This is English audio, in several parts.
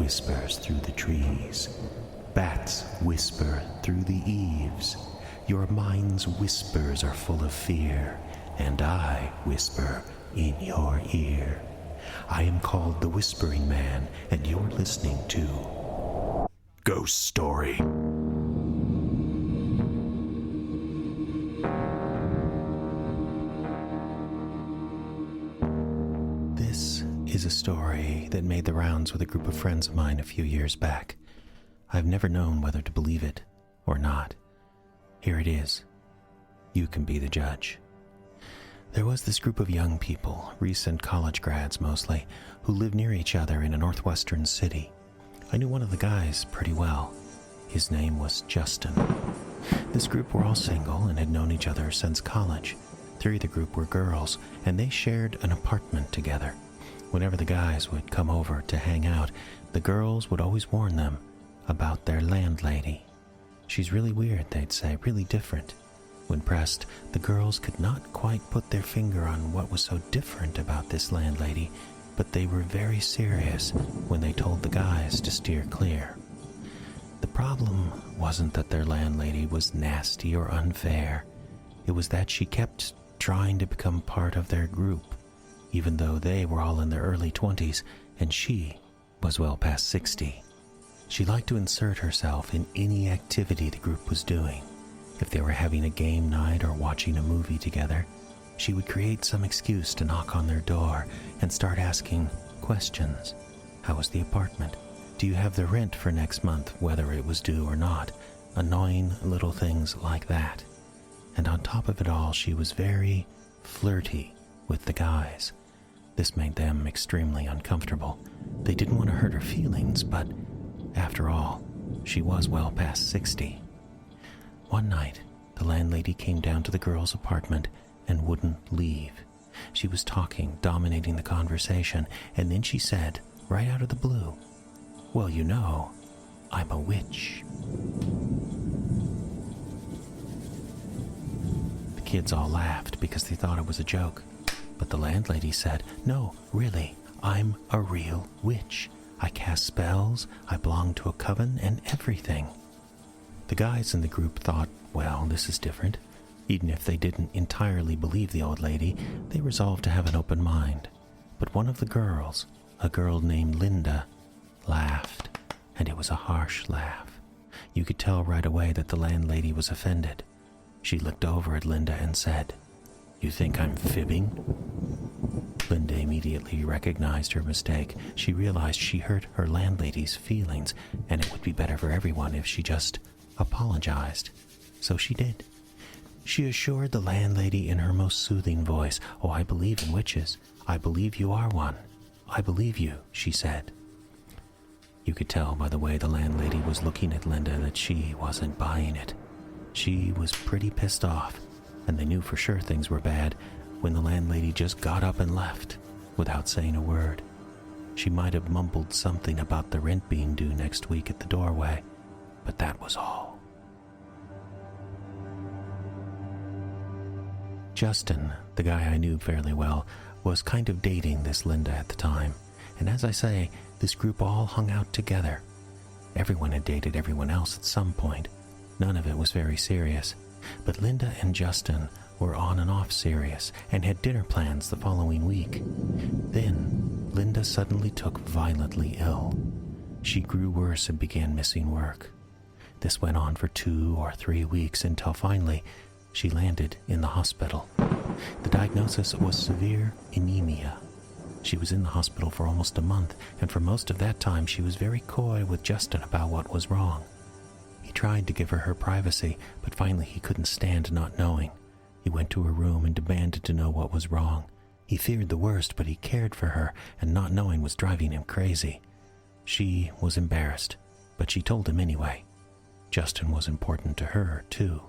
whispers through the trees. Bats whisper through the eaves. Your mind's whispers are full of fear, and I whisper in your ear. I am called the Whispering Man, and you're listening to Ghost Story. This is a story that made the rounds with a group of friends of mine a few years back. I've never known whether to believe it or not. Here it is. You can be the judge. There was this group of young people, recent college grads mostly, who lived near each other in a northwestern city. I knew one of the guys pretty well. His name was Justin. This group were all single and had known each other since college. 3 of the group were girls, and they shared an apartment together. Whenever the guys would come over to hang out, the girls would always warn them about their landlady. She's really weird, they'd say, really different. When pressed, the girls could not quite put their finger on what was so different about this landlady, but they were very serious when they told the guys to steer clear. The problem wasn't that their landlady was nasty or unfair. It was that she kept trying to become part of their group, even though they were all in their early 20s and she was well past 60. She liked to insert herself in any activity the group was doing. If they were having a game night or watching a movie together, she would create some excuse to knock on their door and start asking questions. How was the apartment? Do you have the rent for next month, whether it was due or not? Annoying little things like that. And on top of it all, she was very flirty with the guys. This made them extremely uncomfortable. They didn't want to hurt her feelings, but after all, she was well past 60. One night, the landlady came down to the girls' apartment and wouldn't leave. She was talking, dominating the conversation, and then she said, right out of the blue, "Well, you know, I'm a witch." The kids all laughed because they thought it was a joke, but the landlady said, "No, really, I'm a real witch. I cast spells, I belong to a coven, and everything." The guys in the group thought, well, this is different. Even if they didn't entirely believe the old lady, they resolved to have an open mind. But one of the girls, a girl named Linda, laughed, and it was a harsh laugh. You could tell right away that the landlady was offended. She looked over at Linda and said, "You think I'm fibbing?" Linda immediately recognized her mistake. She realized she hurt her landlady's feelings, and it would be better for everyone if she just apologized. So she did. She assured the landlady in her most soothing voice, "Oh, I believe in witches. I believe you are one. I believe you," she said. You could tell by the way the landlady was looking at Linda that she wasn't buying it. She was pretty pissed off, and they knew for sure things were bad when the landlady just got up and left without saying a word. She might have mumbled something about the rent being due next week at the doorway, but that was all. Justin, the guy I knew fairly well, was kind of dating this Linda at the time, and as I say, this group all hung out together. Everyone had dated everyone else at some point. None of it was very serious, but Linda and Justin were on and off serious and had dinner plans the following week. Then, Linda suddenly took violently ill. She grew worse and began missing work. This went on for 2 or 3 weeks until finally she landed in the hospital. The diagnosis was severe anemia. She was in the hospital for almost a month, and for most of that time she was very coy with Justin about what was wrong. He tried to give her privacy, but finally he couldn't stand not knowing. He went to her room and demanded to know what was wrong. He feared the worst, but he cared for her, and not knowing was driving him crazy. She was embarrassed, but she told him anyway. Justin was important to her, too.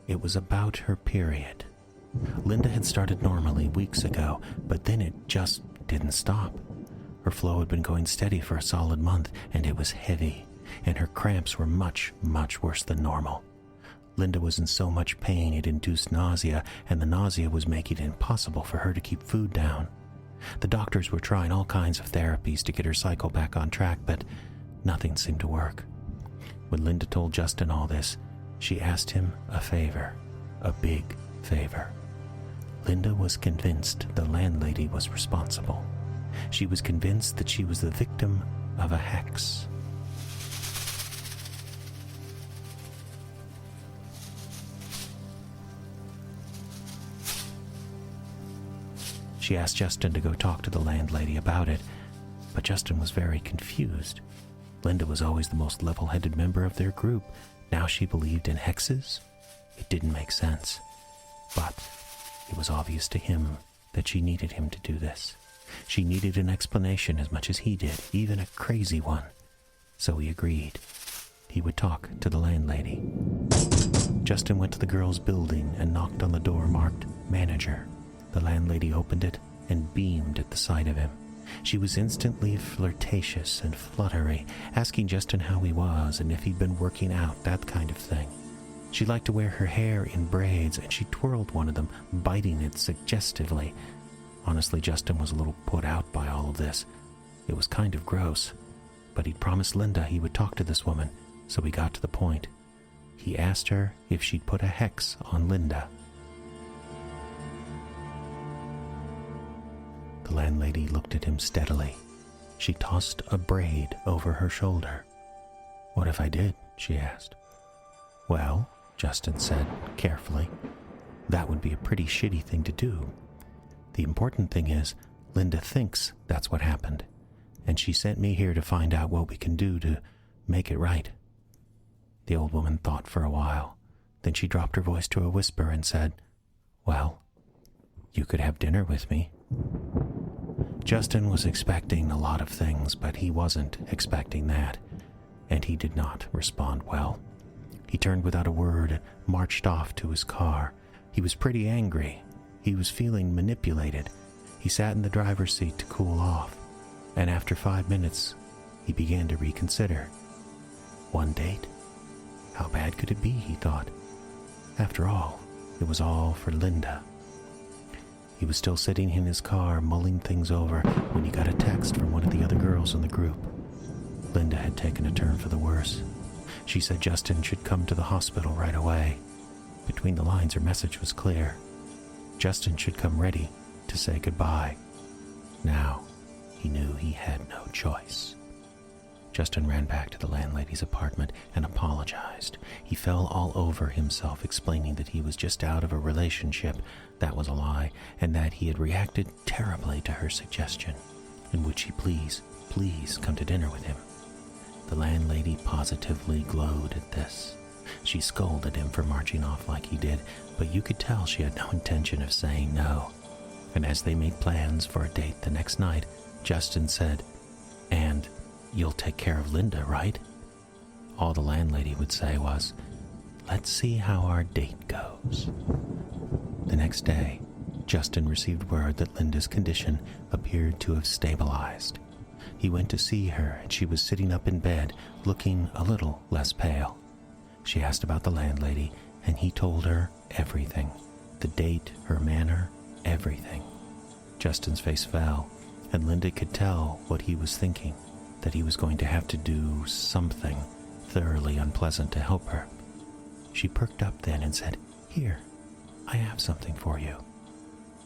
It was about her period. Linda had started normally weeks ago, but then it just didn't stop. Her flow had been going steady for a solid month, and it was heavy, and her cramps were much, much worse than normal. Linda was in so much pain it induced nausea, and the nausea was making it impossible for her to keep food down. The doctors were trying all kinds of therapies to get her cycle back on track, but nothing seemed to work. When Linda told Justin all this, she asked him a favor, a big favor. Linda was convinced the landlady was responsible. She was convinced that she was the victim of a hex. She asked Justin to go talk to the landlady about it, but Justin was very confused. Linda was always the most level-headed member of their group. Now she believed in hexes? It didn't make sense. But it was obvious to him that she needed him to do this. She needed an explanation as much as he did, even a crazy one. So he agreed. He would talk to the landlady. Justin went to the girls' building and knocked on the door marked Manager. The landlady opened it and beamed at the sight of him. She was instantly flirtatious and fluttery, asking Justin how he was and if he'd been working out, that kind of thing. She liked to wear her hair in braids, and she twirled one of them, biting it suggestively. Honestly, Justin was a little put out by all of this. It was kind of gross, but he'd promised Linda he would talk to this woman, so he got to the point. He asked her if she'd put a hex on Linda. The landlady looked at him steadily. She tossed a braid over her shoulder. "What if I did?" she asked. "Well," Justin said carefully, "that would be a pretty shitty thing to do. The important thing is, Linda thinks that's what happened, and she sent me here to find out what we can do to make it right." The old woman thought for a while. Then she dropped her voice to a whisper and said, "Well, you could have dinner with me." Justin was expecting a lot of things, but he wasn't expecting that, and he did not respond well. He turned without a word and marched off to his car. He was pretty angry. He was feeling manipulated. He sat in the driver's seat to cool off, and after 5 minutes, he began to reconsider. One date? How bad could it be, he thought. After all, it was all for Linda. He was still sitting in his car, mulling things over, when he got a text from one of the other girls in the group. Linda had taken a turn for the worse. She said Justin should come to the hospital right away. Between the lines, her message was clear. Justin should come ready to say goodbye. Now, he knew he had no choice. Justin ran back to the landlady's apartment and apologized. He fell all over himself, explaining that he was just out of a relationship. That was a lie, and that he had reacted terribly to her suggestion. And would she please come to dinner with him? The landlady positively glowed at this. She scolded him for marching off like he did, but you could tell she had no intention of saying no. And as they made plans for a date the next night, Justin said, "And you'll take care of Linda, right?" All the landlady would say was, "Let's see how our date goes." The next day, Justin received word that Linda's condition appeared to have stabilized. He went to see her, and she was sitting up in bed, looking a little less pale. She asked about the landlady, and he told her everything. The date, her manner, everything. Justin's face fell, and Linda could tell what he was thinking, that he was going to have to do something thoroughly unpleasant to help her. She perked up then and said, "Here, I have something for you."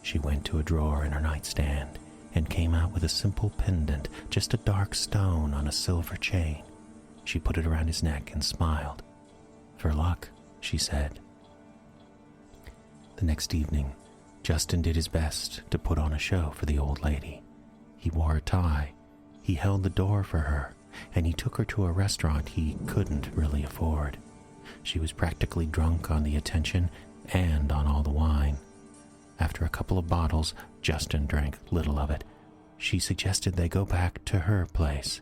She went to a drawer in her nightstand and came out with a simple pendant, just a dark stone on a silver chain. She put it around his neck and smiled. "For luck," she said. The next evening, Justin did his best to put on a show for the old lady. He wore a tie, he held the door for her, and he took her to a restaurant he couldn't really afford. She was practically drunk on the attention and on all the wine. After a couple of bottles, Justin drank little of it. She suggested they go back to her place.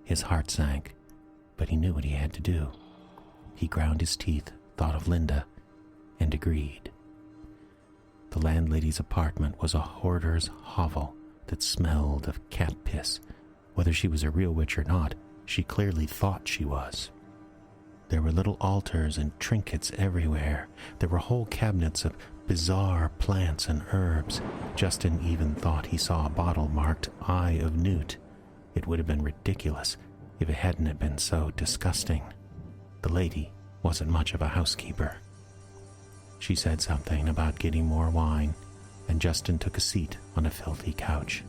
His heart sank, but he knew what he had to do. He ground his teeth, thought of Linda, and agreed. The landlady's apartment was a hoarder's hovel that smelled of cat piss. Whether she was a real witch or not, she clearly thought she was. There were little altars and trinkets everywhere. There were whole cabinets of bizarre plants and herbs. Justin even thought he saw a bottle marked Eye of Newt. It would have been ridiculous if it hadn't been so disgusting. The lady wasn't much of a housekeeper. She said something about getting more wine, and Justin took a seat on a filthy couch.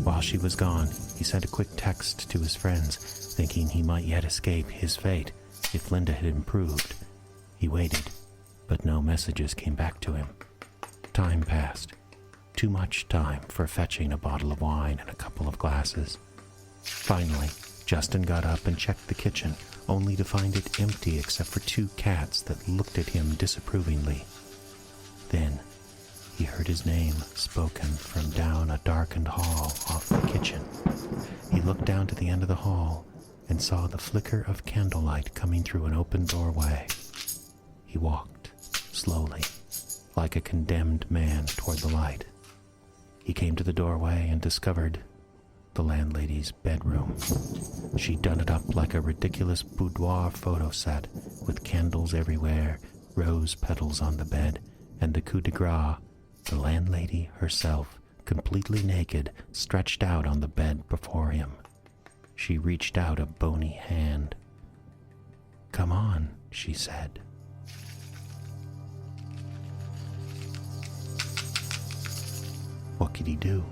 While she was gone, he sent a quick text to his friends, thinking he might yet escape his fate if Linda had improved. He waited, but no messages came back to him. Time passed. Too much time for fetching a bottle of wine and a couple of glasses. Finally, Justin got up and checked the kitchen, only to find it empty except for 2 cats that looked at him disapprovingly. Then, he heard his name spoken from down a darkened hall off the kitchen. He looked down to the end of the hall and saw the flicker of candlelight coming through an open doorway. He walked slowly, like a condemned man toward the light. He came to the doorway and discovered the landlady's bedroom. She'd done it up like a ridiculous boudoir photo set, with candles everywhere, rose petals on the bed, and the coup de grace, the landlady herself, completely naked, stretched out on the bed before him. She reached out a bony hand. "Come on," she said. What could he do?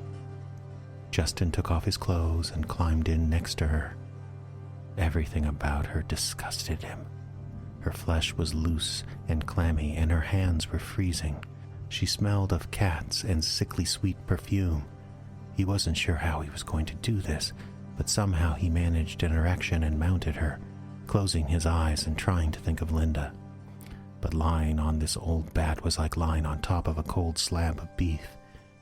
Justin took off his clothes and climbed in next to her. Everything about her disgusted him. Her flesh was loose and clammy, and her hands were freezing. She smelled of cats and sickly sweet perfume. He wasn't sure how he was going to do this, but somehow he managed an erection and mounted her, closing his eyes and trying to think of Linda. But lying on this old bat was like lying on top of a cold slab of beef.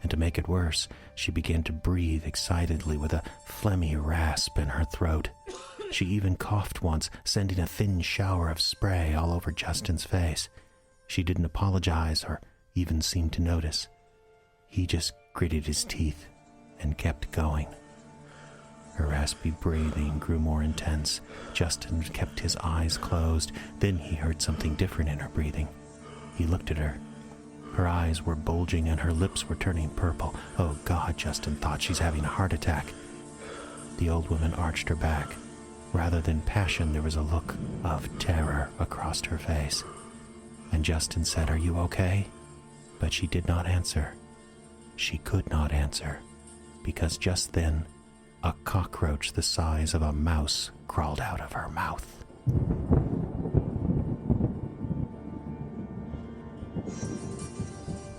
And to make it worse, she began to breathe excitedly with a phlegmy rasp in her throat. She even coughed once, sending a thin shower of spray all over Justin's face. She didn't apologize or even seem to notice. He just gritted his teeth and kept going. Her raspy breathing grew more intense. Justin kept his eyes closed. Then he heard something different in her breathing. He looked at her. Her eyes were bulging and her lips were turning purple. Oh God, Justin thought, she's having a heart attack. The old woman arched her back. Rather than passion, there was a look of terror across her face. And Justin said, "Are you okay?" But she did not answer. She could not answer, because just then, a cockroach the size of a mouse crawled out of her mouth.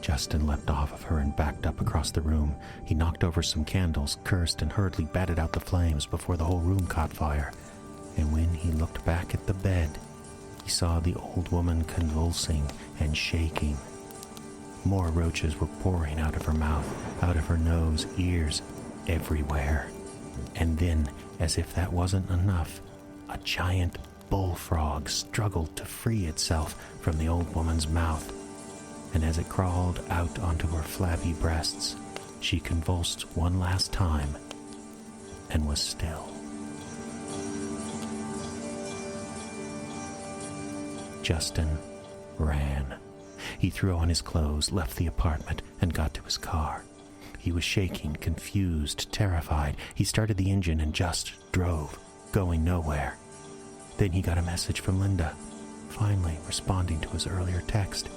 Justin leapt off of her and backed up across the room. He knocked over some candles, cursed, and hurriedly batted out the flames before the whole room caught fire. And when he looked back at the bed, he saw the old woman convulsing and shaking. More roaches were pouring out of her mouth, out of her nose, ears, everywhere. And then, as if that wasn't enough, a giant bullfrog struggled to free itself from the old woman's mouth. And as it crawled out onto her flabby breasts, she convulsed one last time and was still. Justin ran. He threw on his clothes, left the apartment, and got to his car. He was shaking, confused, terrified. He started the engine and just drove, going nowhere. Then he got a message from Linda, finally responding to his earlier text.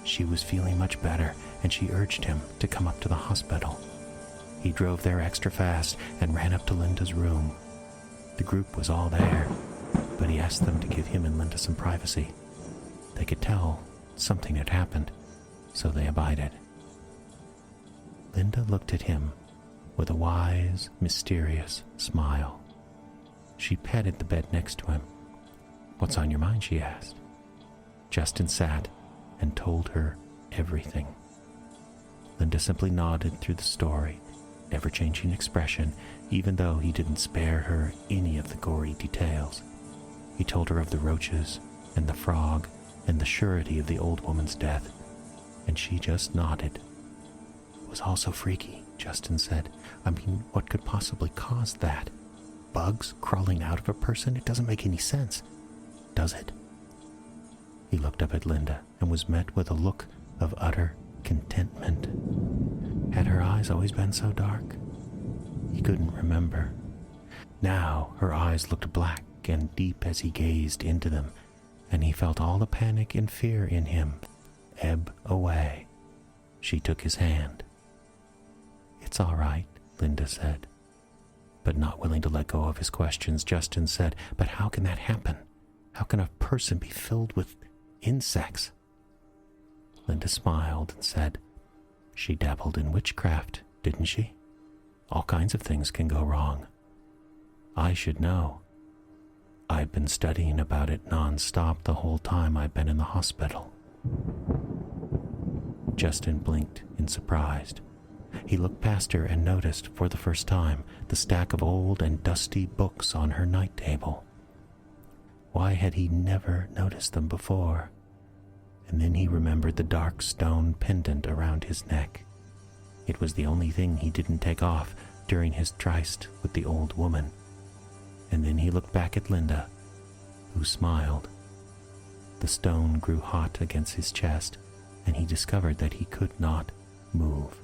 She was feeling much better, and she urged him to come up to the hospital. He drove there extra fast and ran up to Linda's room. The group was all there, but he asked them to give him and Linda some privacy. They could tell something had happened, so they abided. Linda looked at him with a wise, mysterious smile. She patted the bed next to him. "What's on your mind?" she asked. Justin sat and told her everything. Linda simply nodded through the story, ever-changing expression, even though he didn't spare her any of the gory details. He told her of the roaches and the frog and the surety of the old woman's death, and she just nodded. "It was all so freaky," Justin said. "I mean, what could possibly cause that? Bugs crawling out of a person? It doesn't make any sense, does it?" He looked up at Linda and was met with a look of utter contentment. Had her eyes always been so dark? He couldn't remember. Now her eyes looked black and deep as he gazed into them, and he felt all the panic and fear in him ebb away. She took his hand. "It's all right," Linda said. But not willing to let go of his questions, Justin said, "But how can that happen? How can a person be filled with insects?" Linda smiled and said, "She dabbled in witchcraft, didn't she? All kinds of things can go wrong. I should know. I've been studying about it non-stop the whole time I've been in the hospital." Justin blinked in surprise. He looked past her and noticed, for the first time, the stack of old and dusty books on her night table. Why had he never noticed them before? And then he remembered the dark stone pendant around his neck. It was the only thing he didn't take off during his tryst with the old woman. And then he looked back at Linda, who smiled. The stone grew hot against his chest, and he discovered that he could not move.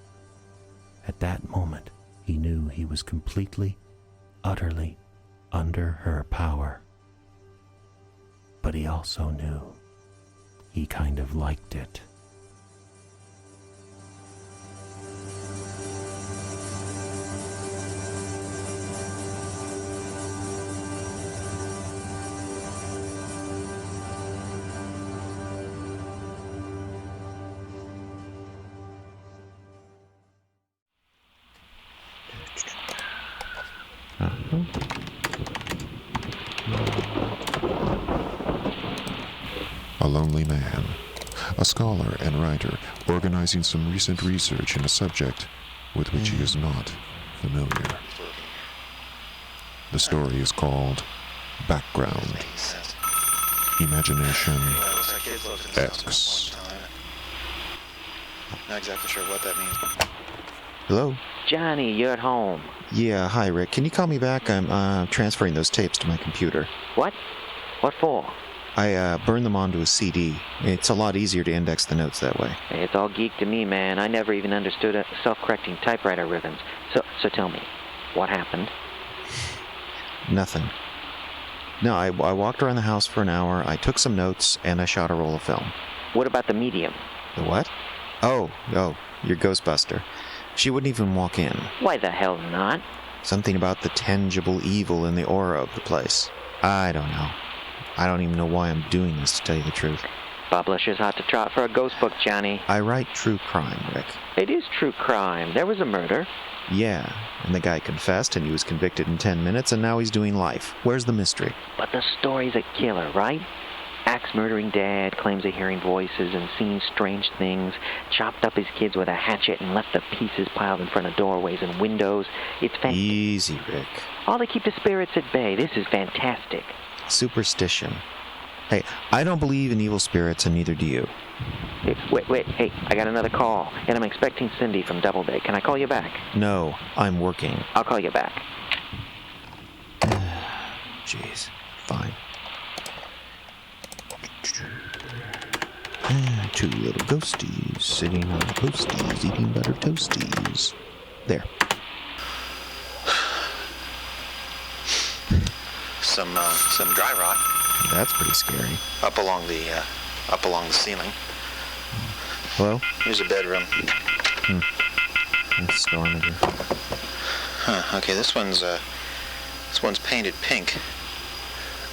At that moment, he knew he was completely, utterly under her power. But he also knew he kind of liked it. A lonely man, a scholar and writer, organizing some recent research in a subject with which he is not familiar. The story is called Background. Imagination X. Not exactly sure what that means. Hello? Johnny, you're at home. Yeah, hi, Rick. Can you call me back? I'm transferring those tapes to my computer. What? What for? I burned them onto a CD. It's a lot easier to index the notes that way. Hey, it's all geek to me, man. I never even understood self-correcting typewriter ribbons. So tell me, what happened? Nothing. No, I walked around the house for an hour, I took some notes, and I shot a roll of film. What about the medium? The what? Oh, your Ghostbuster. She wouldn't even walk in. Why the hell not? Something about the tangible evil in the aura of the place. I don't know. I don't even know why I'm doing this, to tell you the truth. Publisher's hot to trot for a ghost book, Johnny. I write true crime, Rick. It is true crime. There was a murder. Yeah, and the guy confessed and he was convicted in 10 minutes and now he's doing life. Where's the mystery? But the story's a killer, right? Axe-murdering dad claims of hearing voices and seeing strange things, chopped up his kids with a hatchet and left the pieces piled in front of doorways and windows. It's fantastic. Easy, Rick. All to keep the spirits at bay. This is fantastic. Superstition. Hey, I don't believe in evil spirits and neither do you. Hey, wait. Hey, I got another call, and I'm expecting Cindy from Doubleday. Can I call you back? No, I'm working. I'll call you back. Jeez, fine. Two little ghosties sitting on posties eating butter toasties. There. Some dry rot That's pretty scary. up along the ceiling. Hello? Here's a bedroom. It's storming here. Huh. Okay, this one's painted pink.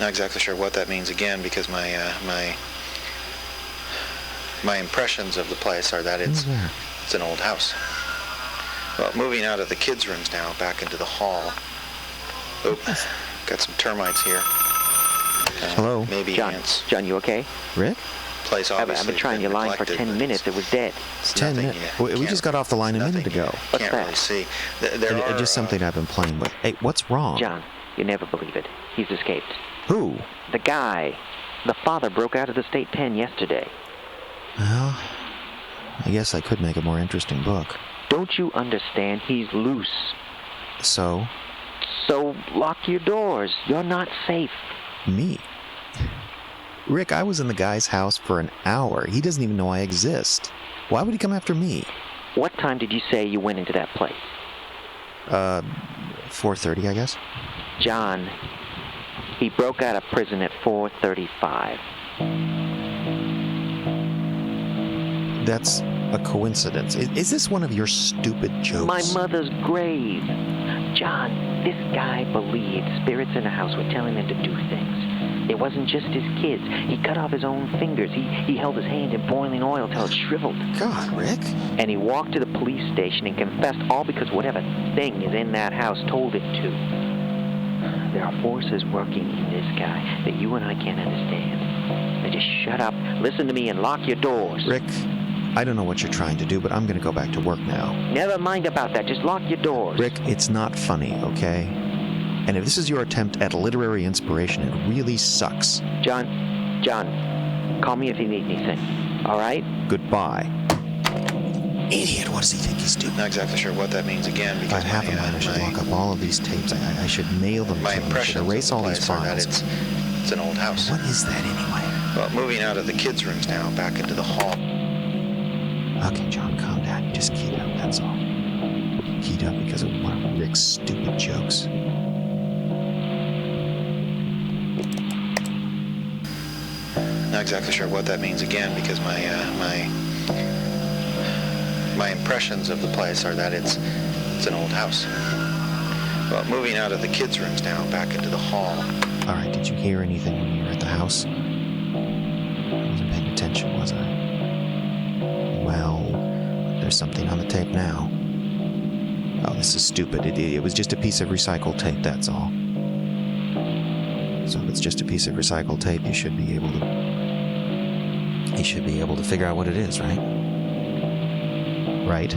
Not exactly sure what that means again, because my impressions of the place are that it's an old house. Well, moving out of the kids' rooms now, back into the hall. Oop, got some termites here. Hello? Maybe John, ants. John, you okay? Rick? Place I've obviously been trying your line for neglected, 10 but minutes. It was dead. it's 10 nothing minutes? you We can't- just got off the line a nothing minute you ago. What's can't that? really see. There are Just something I've been playing with. Hey, what's wrong? John, you never believe it. He's escaped. Who? The guy. The father broke out of the state pen yesterday. Well, I guess I could make a more interesting book. Don't you understand? He's loose. So? So lock your doors. You're not safe. Me? Rick, I was in the guy's house for an hour. He doesn't even know I exist. Why would he come after me? What time did you say you went into that place? 4:30, I guess. John, he broke out of prison at 4:35. That's a coincidence. Is this one of your stupid jokes? My mother's grave. John, this guy believed spirits in the house were telling him to do things. It wasn't just his kids. He cut off his own fingers. He held his hand in boiling oil till it shriveled. God, Rick. And he walked to the police station and confessed all because whatever thing is in that house told him to. There are forces working in this guy that you and I can't understand. Now just shut up, listen to me, and lock your doors. Rick, I don't know what you're trying to do, but I'm going to go back to work now. Never mind about that. Just lock your doors. Rick, it's not funny, okay? And if this is your attempt at literary inspiration, it really sucks. John, call me if you need anything. All right? Goodbye. Idiot, what does he think he's doing? Not exactly sure what that means again, If I because have a mind, I should lock up all of these tapes. I should mail them to my him. I should impressions erase of all the these place are that files. it's an old house. What is that anyway? Well, moving out of the kids' rooms now, back into the hall. Okay, John, calm down. You just keyed up, that's all. Keyed up because of one of Rick's stupid jokes. Not exactly sure what that means again, because my impressions of the place are that it's an old house. Well, moving out of the kids' rooms now, back into the hall. All right, did you hear anything when you were at the house? I wasn't paying attention, was I? Well, there's something on the tape now. Oh, this is stupid. It was just a piece of recycled tape, that's all. So if it's just a piece of recycled tape, you should be able to figure out what it is, right? Right?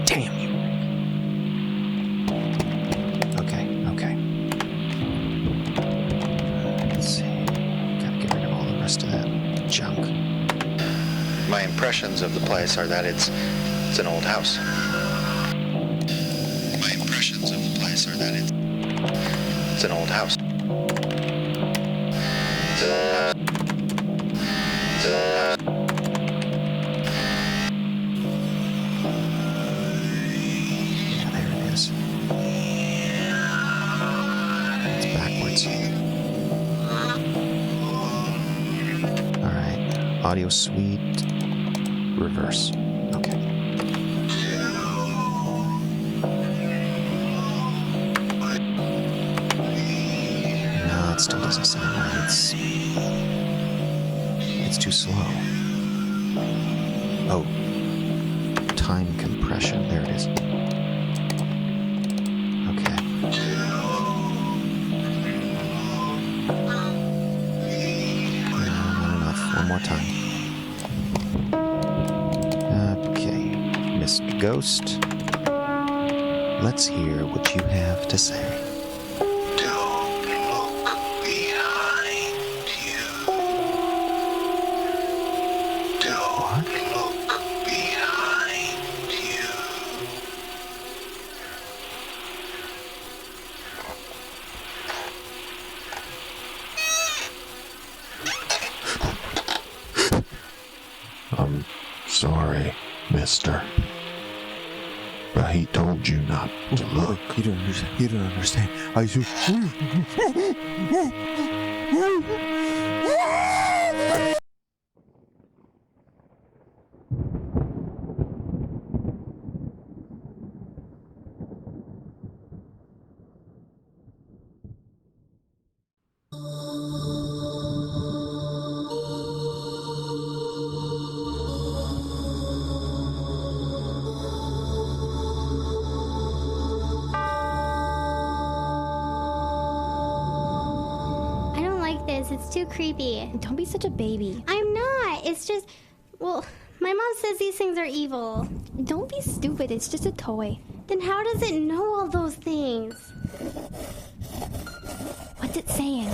Damn you. Okay. Let's see. Gotta get rid of all the rest of that junk. My impressions of the place are that it's an old house. My impressions of the place are that it's an old house. It's an old house. It's an old house. Yeah, there it is. It's backwards. Alright. Audio suite. Reverse. Okay. No, it still doesn't sound right. It's too slow. Oh. Time compression. There it is. Okay. No, not enough. One more time. Okay, Mr. Ghost, let's hear what you have to say. Don't look behind you. Don't look behind you. I'm sorry, mister. But he told you not to look. You don't understand. You don't understand. I should. It's too creepy. Don't be such a baby. I'm not. It's just, well, my mom says these things are evil. Don't be stupid. It's just a toy. Then how does it know all those things? What's it saying?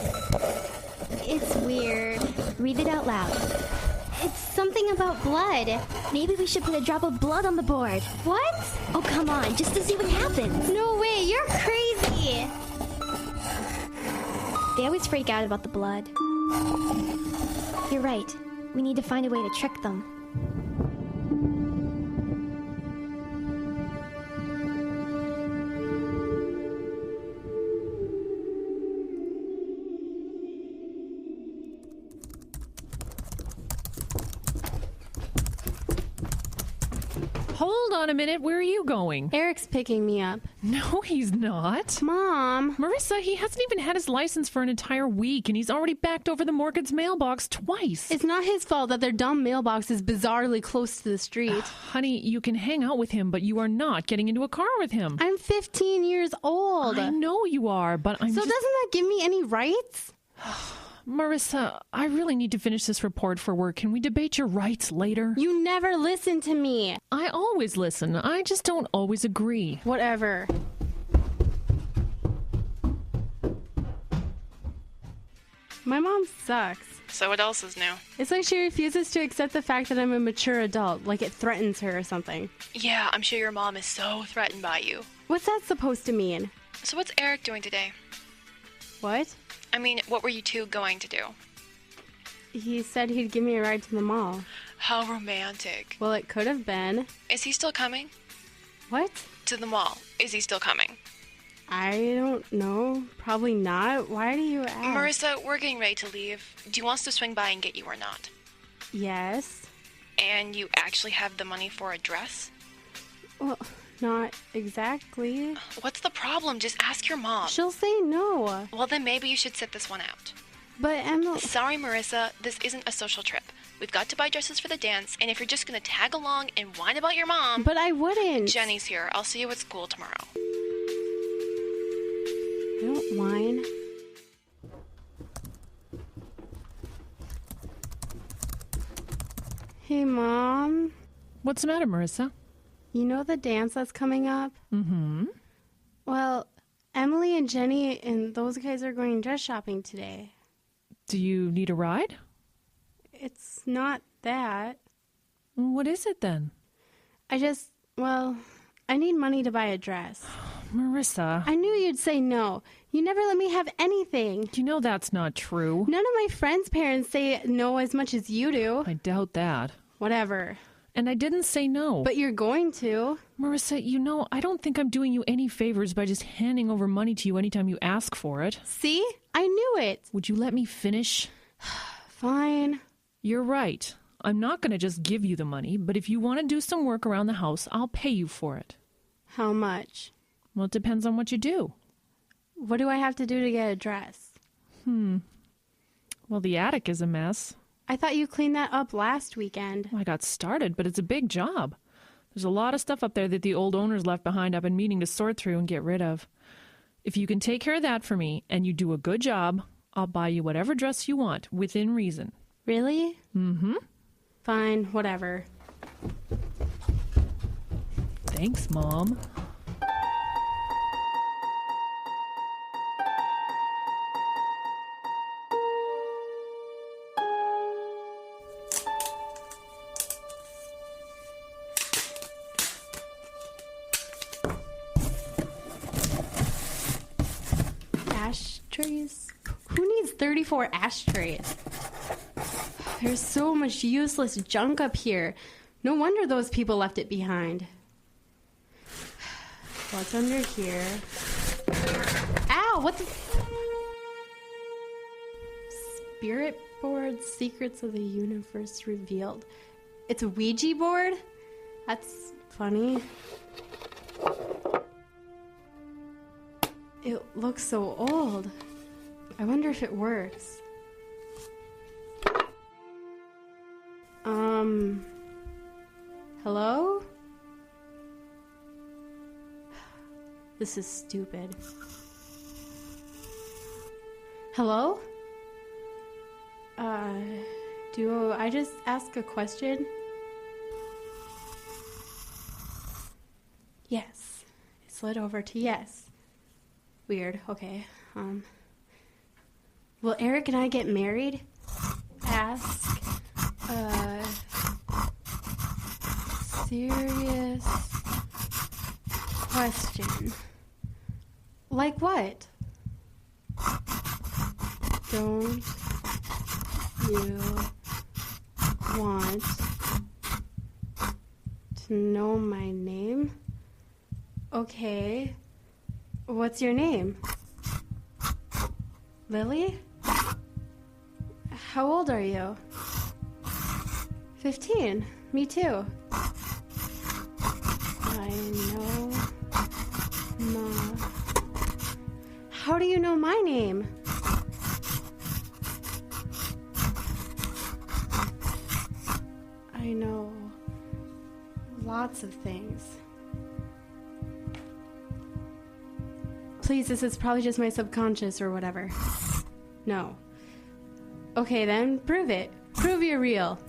It's weird. Read it out loud. It's something about blood. Maybe we should put a drop of blood on the board. What? Oh, come on, just to see what happens. No way, you're crazy. They always freak out about the blood. You're right. We need to find a way to trick them. Hold on a minute. Where are you going? Eric's picking me up. No, he's not. Mom. Marissa, he hasn't even had his license for an entire week, and he's already backed over the Morgan's mailbox twice. It's not his fault that their dumb mailbox is bizarrely close to the street. Honey, you can hang out with him, but you are not getting into a car with him. I'm 15 years old. I know you are, but So doesn't that give me any rights? Marissa, I really need to finish this report for work. Can we debate your rights later? You never listen to me. I always listen. I just don't always agree. Whatever. My mom sucks. So what else is new? It's like she refuses to accept the fact that I'm a mature adult, like it threatens her or something. Yeah, I'm sure your mom is so threatened by you. What's that supposed to mean? So what's Eric doing today? What? I mean, what were you two going to do? He said he'd give me a ride to the mall. How romantic. Well, it could have been. Is he still coming? What? To the mall. Is he still coming? I don't know. Probably not. Why do you ask? Marissa, we're getting ready to leave. Do you want us to swing by and get you or not? Yes. And you actually have the money for a dress? Well, not exactly. What's the problem? Just ask your mom. She'll say no. Well, then maybe you should sit this one out. But Emma... Sorry, Marissa. This isn't a social trip. We've got to buy dresses for the dance, and if you're just going to tag along and whine about your mom... But I wouldn't. Jenny's here. I'll see you at school tomorrow. I don't whine. Hey, Mom. What's the matter, Marissa? You know the dance that's coming up? Mm-hmm. Well, Emily and Jenny and those guys are going dress shopping today. Do you need a ride? It's not that. What is it then? I need money to buy a dress. Marissa. I knew you'd say no. You never let me have anything. You know that's not true. None of my friends' parents say no as much as you do. I doubt that. Whatever. And I didn't say no. But you're going to. Marissa, you know, I don't think I'm doing you any favors by just handing over money to you anytime you ask for it. See? I knew it. Would you let me finish? Fine. You're right. I'm not going to just give you the money, but if you want to do some work around the house, I'll pay you for it. How much? Well, it depends on what you do. What do I have to do to get a dress? Well, the attic is a mess. I thought you cleaned that up last weekend. Well, I got started, but it's a big job. There's a lot of stuff up there that the old owners left behind I've been meaning to sort through and get rid of. If you can take care of that for me and you do a good job, I'll buy you whatever dress you want, within reason. Really? Mm-hmm. Fine, whatever. Thanks, Mom. Ashtrays? Who needs 34 ashtrays? There's so much useless junk up here. No wonder those people left it behind. What's under here? Ow! What the... Spirit board, secrets of the universe revealed. It's a Ouija board? That's funny. It looks so old. I wonder if it works. Hello? This is stupid. Hello? Do I just ask a question? Yes. It slid over to yes. Weird. Okay. Will Eric and I get married? Ask serious question. Like what? Don't you want to know my name? Okay. What's your name? Lily? How old are you? 15. Me too. I know How do you know my name? I know lots of things. Please, this is probably just my subconscious or whatever. No. Okay then, prove it. Prove you're real.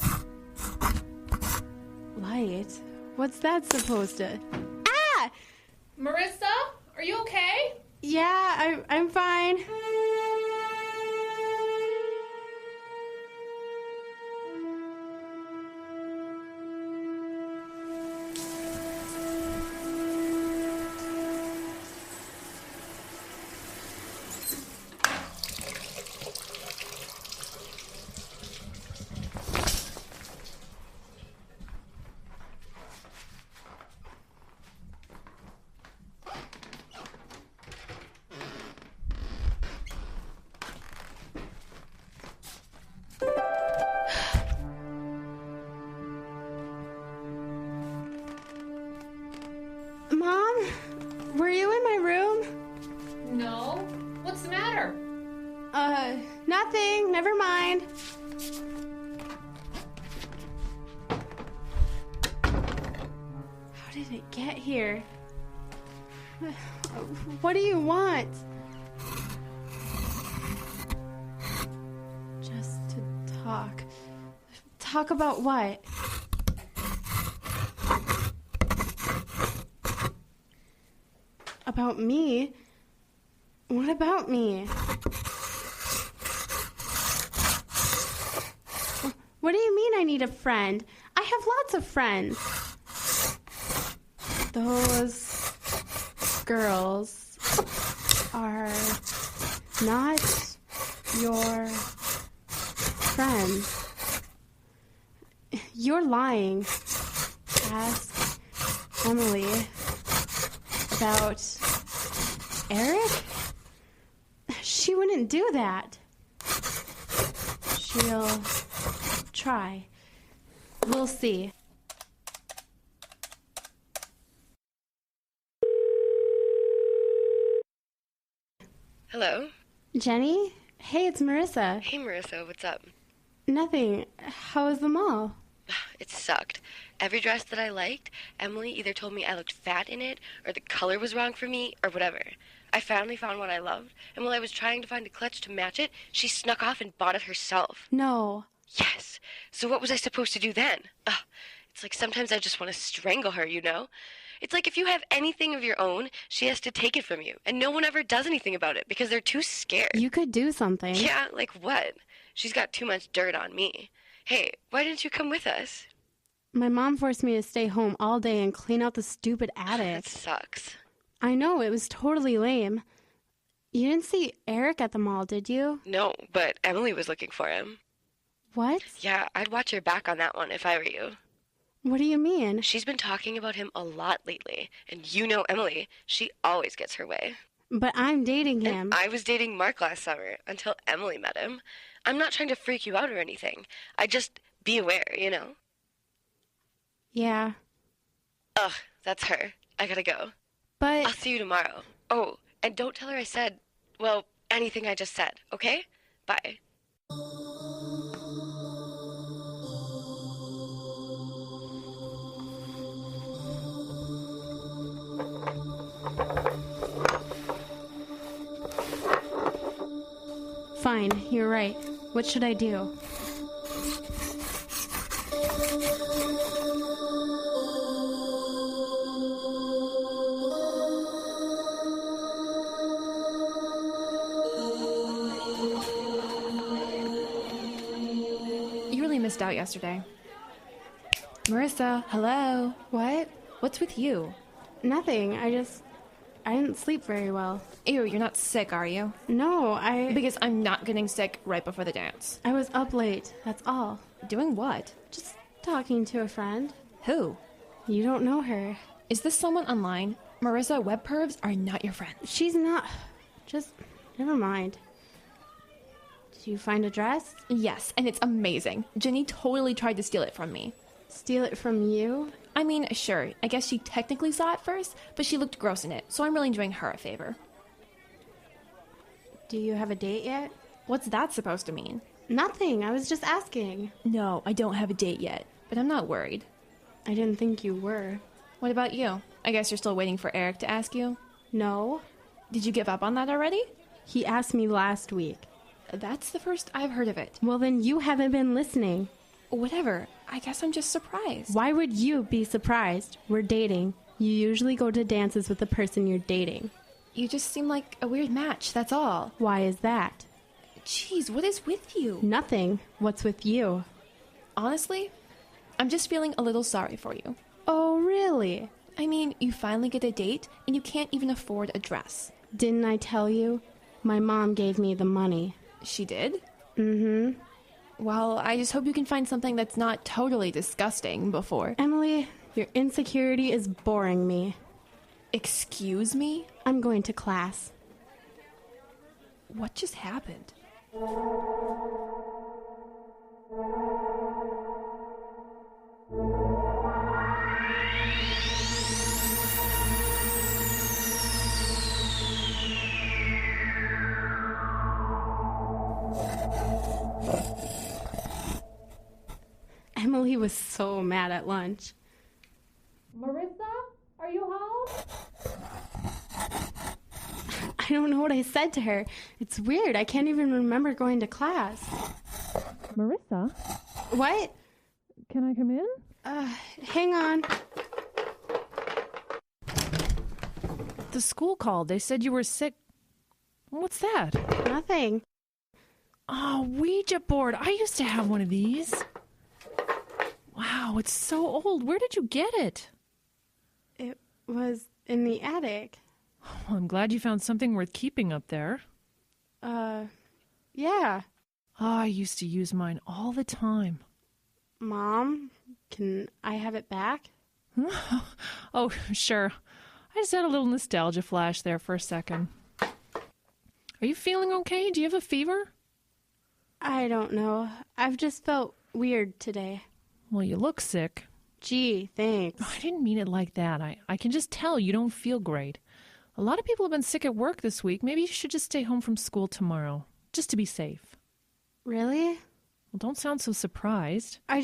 Light? What's that supposed to... Ah! Marissa, are you okay? Yeah, I'm fine. Mom, were you in my room? No. What's the matter? Nothing. Never mind. How did it get here? What do you want? Just to talk. Talk about what? About me? What about me? What do you mean I need a friend? I have lots of friends. Those girls are not your friends. You're lying. Ask Emily about Eric? She wouldn't do that. She'll try. We'll see. Hello? Jenny? Hey, it's Marissa. Hey, Marissa, what's up? Nothing. How was the mall? It sucked. Every dress that I liked, Emily either told me I looked fat in it, or the color was wrong for me, or whatever. I finally found one I loved, and while I was trying to find a clutch to match it, she snuck off and bought it herself. No. Yes. So what was I supposed to do then? It's like sometimes I just want to strangle her, you know? It's like if you have anything of your own, she has to take it from you, and no one ever does anything about it because they're too scared. You could do something. Yeah, like what? She's got too much dirt on me. Hey, why didn't you come with us? My mom forced me to stay home all day and clean out the stupid attic. That sucks. I know, it was totally lame. You didn't see Eric at the mall, did you? No, but Emily was looking for him. What? Yeah, I'd watch your back on that one if I were you. What do you mean? She's been talking about him a lot lately, and you know Emily, she always gets her way. But I'm dating him. And I was dating Mark last summer until Emily met him. I'm not trying to freak you out or anything. I just be aware, you know? Yeah. Ugh, that's her. I gotta go. But... I'll see you tomorrow. Oh, and don't tell her I said, well, anything I just said, okay? Bye. Fine, you're right. What should I do? You really missed out yesterday. Marissa, hello. What? What's with you? Nothing. I didn't sleep very well. Ew, you're not sick, are you? No, Because I'm not getting sick right before the dance. I was up late, that's all. Doing what? Just talking to a friend. Who? You don't know her. Is this someone online? Marissa, web pervs are not your friend. She's not. Just, never mind. Did you find a dress? Yes, and it's amazing. Jenny totally tried to steal it from me. Steal it from you? I mean, sure, I guess she technically saw it first, but she looked gross in it, so I'm really doing her a favor. Do you have a date yet? What's that supposed to mean? Nothing, I was just asking. No, I don't have a date yet, but I'm not worried. I didn't think you were. What about you? I guess you're still waiting for Eric to ask you? No. Did you give up on that already? He asked me last week. That's the first I've heard of it. Well, then you haven't been listening. Whatever. I guess I'm just surprised. Why would you be surprised? We're dating. You usually go to dances with the person you're dating. You just seem like a weird match, that's all. Why is that? Jeez, what is with you? Nothing. What's with you? Honestly, I'm just feeling a little sorry for you. Oh, really? I mean, you finally get a date, and you can't even afford a dress. Didn't I tell you? My mom gave me the money. She did? Mm-hmm. Well, I just hope you can find something that's not totally disgusting before. Emily, your insecurity is boring me. Excuse me? I'm going to class. What just happened? Emily was so mad at lunch. Marissa, are you home? I don't know what I said to her. It's weird. I can't even remember going to class. Marissa? What? Can I come in? Hang on. The school called. They said you were sick. What's that? Nothing. Oh, Ouija board. I used to have one of these. Wow, it's so old. Where did you get it? It was in the attic. Well, I'm glad you found something worth keeping up there. Yeah. Oh, I used to use mine all the time. Mom, can I have it back? Oh, sure. I just had a little nostalgia flash there for a second. Are you feeling okay? Do you have a fever? I don't know. I've just felt weird today. Well, you look sick. Gee, thanks. I didn't mean it like that. I can just tell you don't feel great. A lot of people have been sick at work this week. Maybe you should just stay home from school tomorrow, just to be safe. Really? Well, don't sound so surprised. I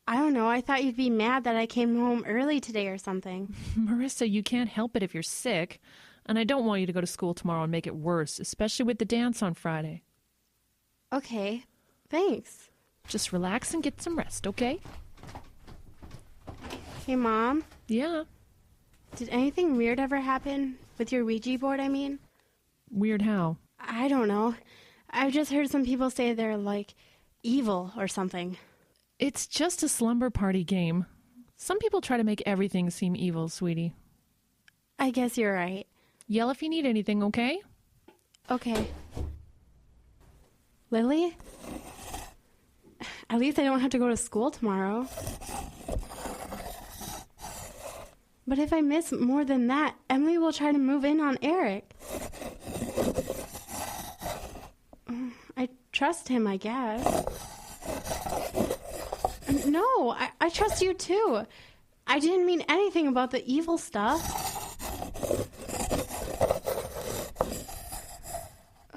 don't know. I thought you'd be mad that I came home early today or something. Marissa, you can't help it if you're sick. And I don't want you to go to school tomorrow and make it worse, especially with the dance on Friday. Okay. Thanks. Just relax and get some rest, okay? Hey, Mom? Yeah? Did anything weird ever happen? With your Ouija board, I mean? Weird how? I don't know. I've just heard some people say they're, like, evil or something. It's just a slumber party game. Some people try to make everything seem evil, sweetie. I guess you're right. Yell if you need anything, okay? Okay. Lily? At least I don't have to go to school tomorrow. But if I miss more than that, Emily will try to move in on Eric. I trust him, I guess. No, I trust you too. I didn't mean anything about the evil stuff.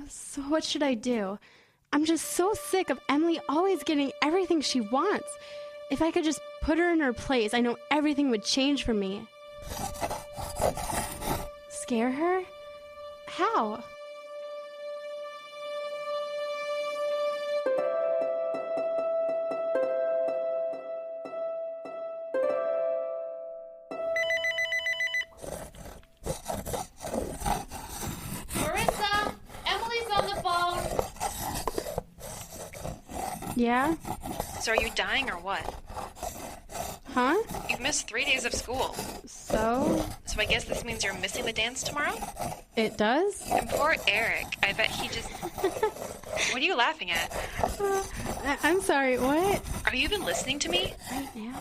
So what should I do? I'm just so sick of Emily always getting everything she wants. If I could just put her in her place, I know everything would change for me. Scare her? How? Marissa! Emily's on the phone! Yeah? So are you dying or what? Huh? You've missed 3 days of school. So I guess this means you're missing the dance tomorrow? it does? And poor Eric. I bet he just... What are you laughing at? I'm sorry, what? Are you even listening to me? Right now?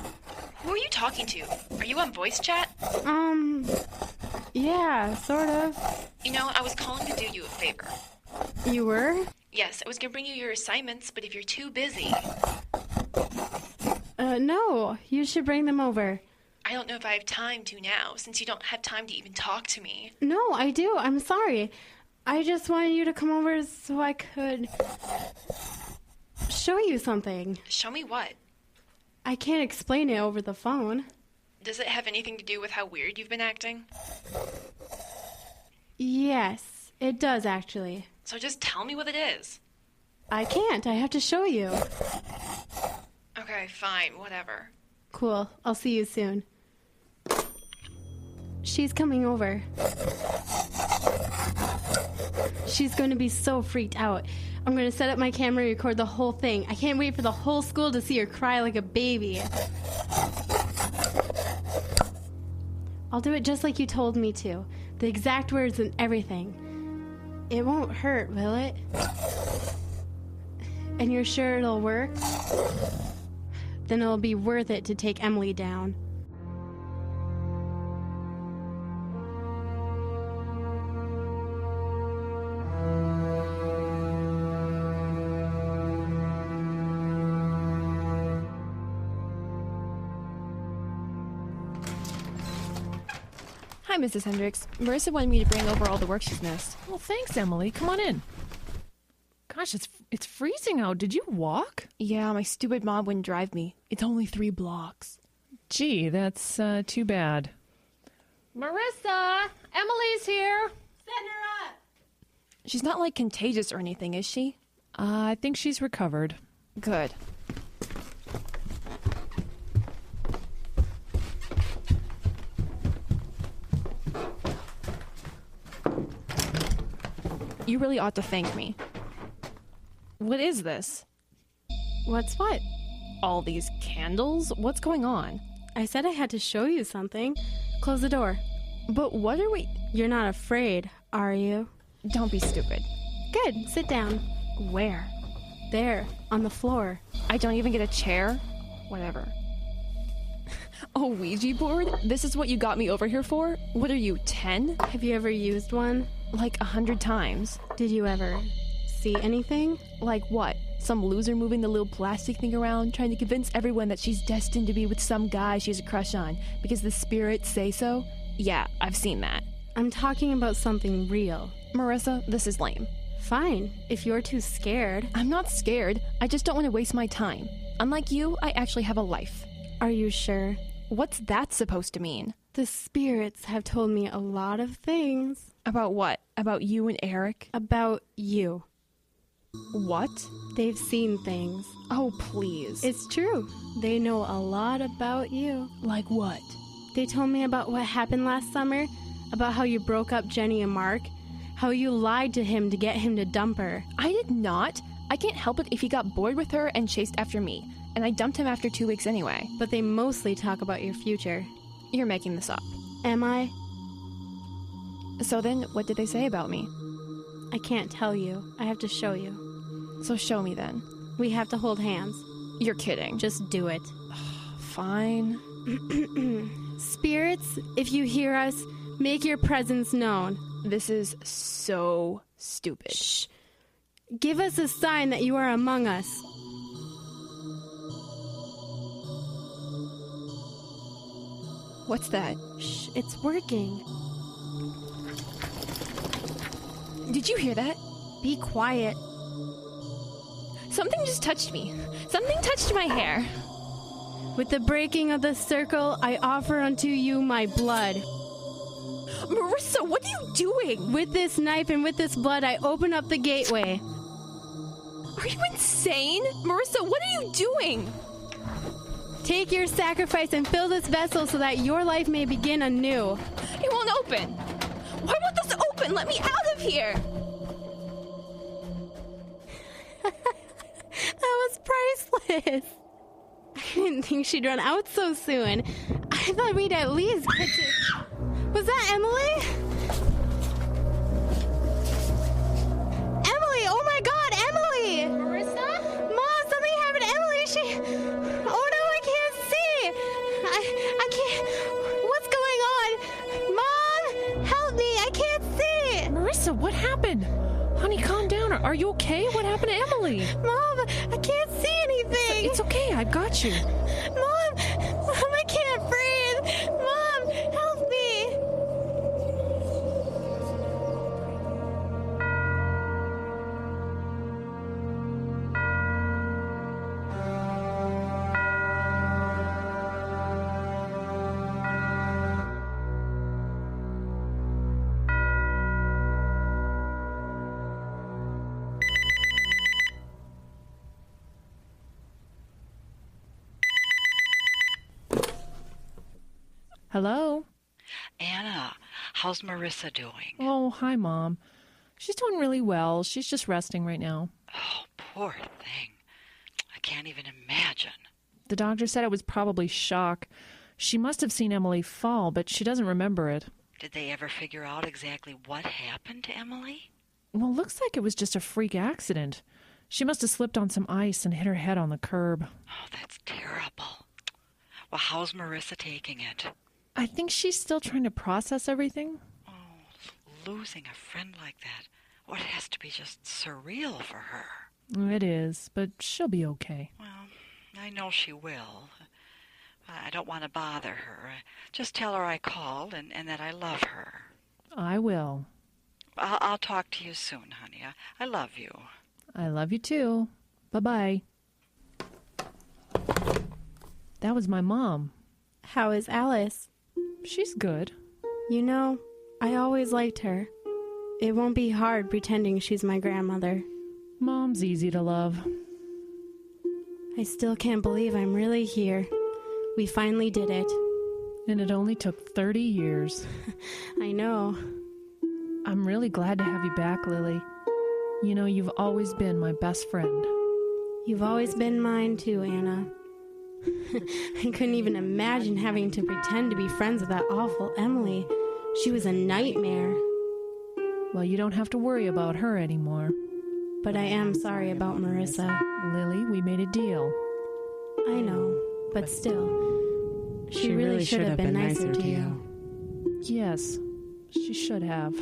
Who are you talking to? Are you on voice chat? Yeah, sort of. You know, I was calling to do you a favor. You were? Yes, I was gonna bring you your assignments, but if you're too busy... No, you should bring them over. I don't know if I have time to now, since you don't have time to even talk to me. No, I do. I'm sorry. I just wanted you to come over so I could show you something. Show me what? I can't explain it over the phone. Does it have anything to do with how weird you've been acting? Yes, it does actually. So just tell me what it is. I can't. I have to show you. Okay, fine, whatever. Cool. I'll see you soon. She's coming over. She's going to be so freaked out. I'm going to set up my camera and record the whole thing. I can't wait for the whole school to see her cry like a baby. I'll do it just like you told me to. The exact words and everything. It won't hurt, will it? And you're sure it'll work? Then it'll be worth it to take Emily down. Hi, Mrs. Hendricks. Marissa wanted me to bring over all the work she's missed. Well, thanks, Emily. Come on in. Gosh, it's freezing out. Did you walk? Yeah, my stupid mom wouldn't drive me. It's only 3 blocks. Gee, that's too bad. Marissa! Emily's here! Setting her up! She's not, like, contagious or anything, is she? I think she's recovered. Good. You really ought to thank me. What is this? What's what? All these candles? What's going on? I said I had to show you something. Close the door. But what are we... You're not afraid, are you? Don't be stupid. Good. Sit down. Where? There, on the floor. I don't even get a chair? Whatever. A Ouija board? This is what you got me over here for? What are you, 10? Have you ever used one? Like 100 times. Did you ever see anything? Like what? Some loser moving the little plastic thing around, trying to convince everyone that she's destined to be with some guy she has a crush on, because the spirits say so? Yeah, I've seen that. I'm talking about something real. Marissa, this is lame. Fine, if you're too scared. I'm not scared. I just don't want to waste my time. Unlike you, I actually have a life. Are you sure? What's that supposed to mean? The spirits have told me a lot of things. About what? About you and Eric? About you. What? They've seen things. Oh, please. It's true. They know a lot about you. Like what? They told me about what happened last summer, about how you broke up Jenny and Mark, how you lied to him to get him to dump her. I did not. I can't help it if he got bored with her and chased after me. And I dumped him after 2 weeks anyway. But they mostly talk about your future. You're making this up. Am I? So then, what did they say about me? I can't tell you. I have to show you. So show me then. We have to hold hands. You're kidding. Just do it. Fine. Spirits, if you hear us, make your presence known. This is so stupid. Shh. Give us a sign that you are among us. What's that? Shh, it's working. Did you hear that? Be quiet. Something just touched me. Something touched my hair. With the breaking of the circle, I offer unto you my blood. Marissa, what are you doing? With this knife and with this blood, I open up the gateway. Are you insane? Marissa, what are you doing? Take your sacrifice and fill this vessel so that your life may begin anew. It won't open. Why won't this open? Let me out of here. That was priceless. didn't think she'd run out so soon. I thought we'd at least get to... Was that Emily? Emily! Oh my God, Emily! Marissa? Mom, something happened to Emily. She... Oh no, I can't see. I can't... What's going on? Mom, help me. I can't see. Marissa, what happened? Honey, calm down. Are you okay? What happened to Emily? Mom, I can't see anything. It's okay. I've got you. Mom, I can't breathe. Mom, help me. Hello? Anna, how's Marissa doing? Oh, hi, Mom. She's doing really well. She's just resting right now. Oh, poor thing. I can't even imagine. The doctor said it was probably shock. She must have seen Emily fall, but she doesn't remember it. Did they ever figure out exactly what happened to Emily? Well, looks like it was just a freak accident. She must have slipped on some ice and hit her head on the curb. Oh, that's terrible. Well, how's Marissa taking it? I think she's still trying to process everything. Oh, losing a friend like that. Well, it has to be just surreal for her. It is, but she'll be okay. Well, I know she will. I don't want to bother her. Just tell her I called and that I love her. I will. I'll talk to you soon, honey. I love you. I love you too. Bye-bye. That was my mom. How is Alice? She's good. You know, I always liked her. It won't be hard pretending she's my grandmother. Mom's easy to love. I still can't believe I'm really here. We finally did it. And it only took 30 years. I know. I'm really glad to have you back, Lily. You know, you've always been my best friend. You've always been mine too, Anna. I couldn't even imagine having to pretend to be friends with that awful Emily. She was a nightmare. Well, you don't have to worry about her anymore. But I am sorry about Marissa. Lily, we made a deal. I know, but still, she really should have been nicer to you. Yes, she should have.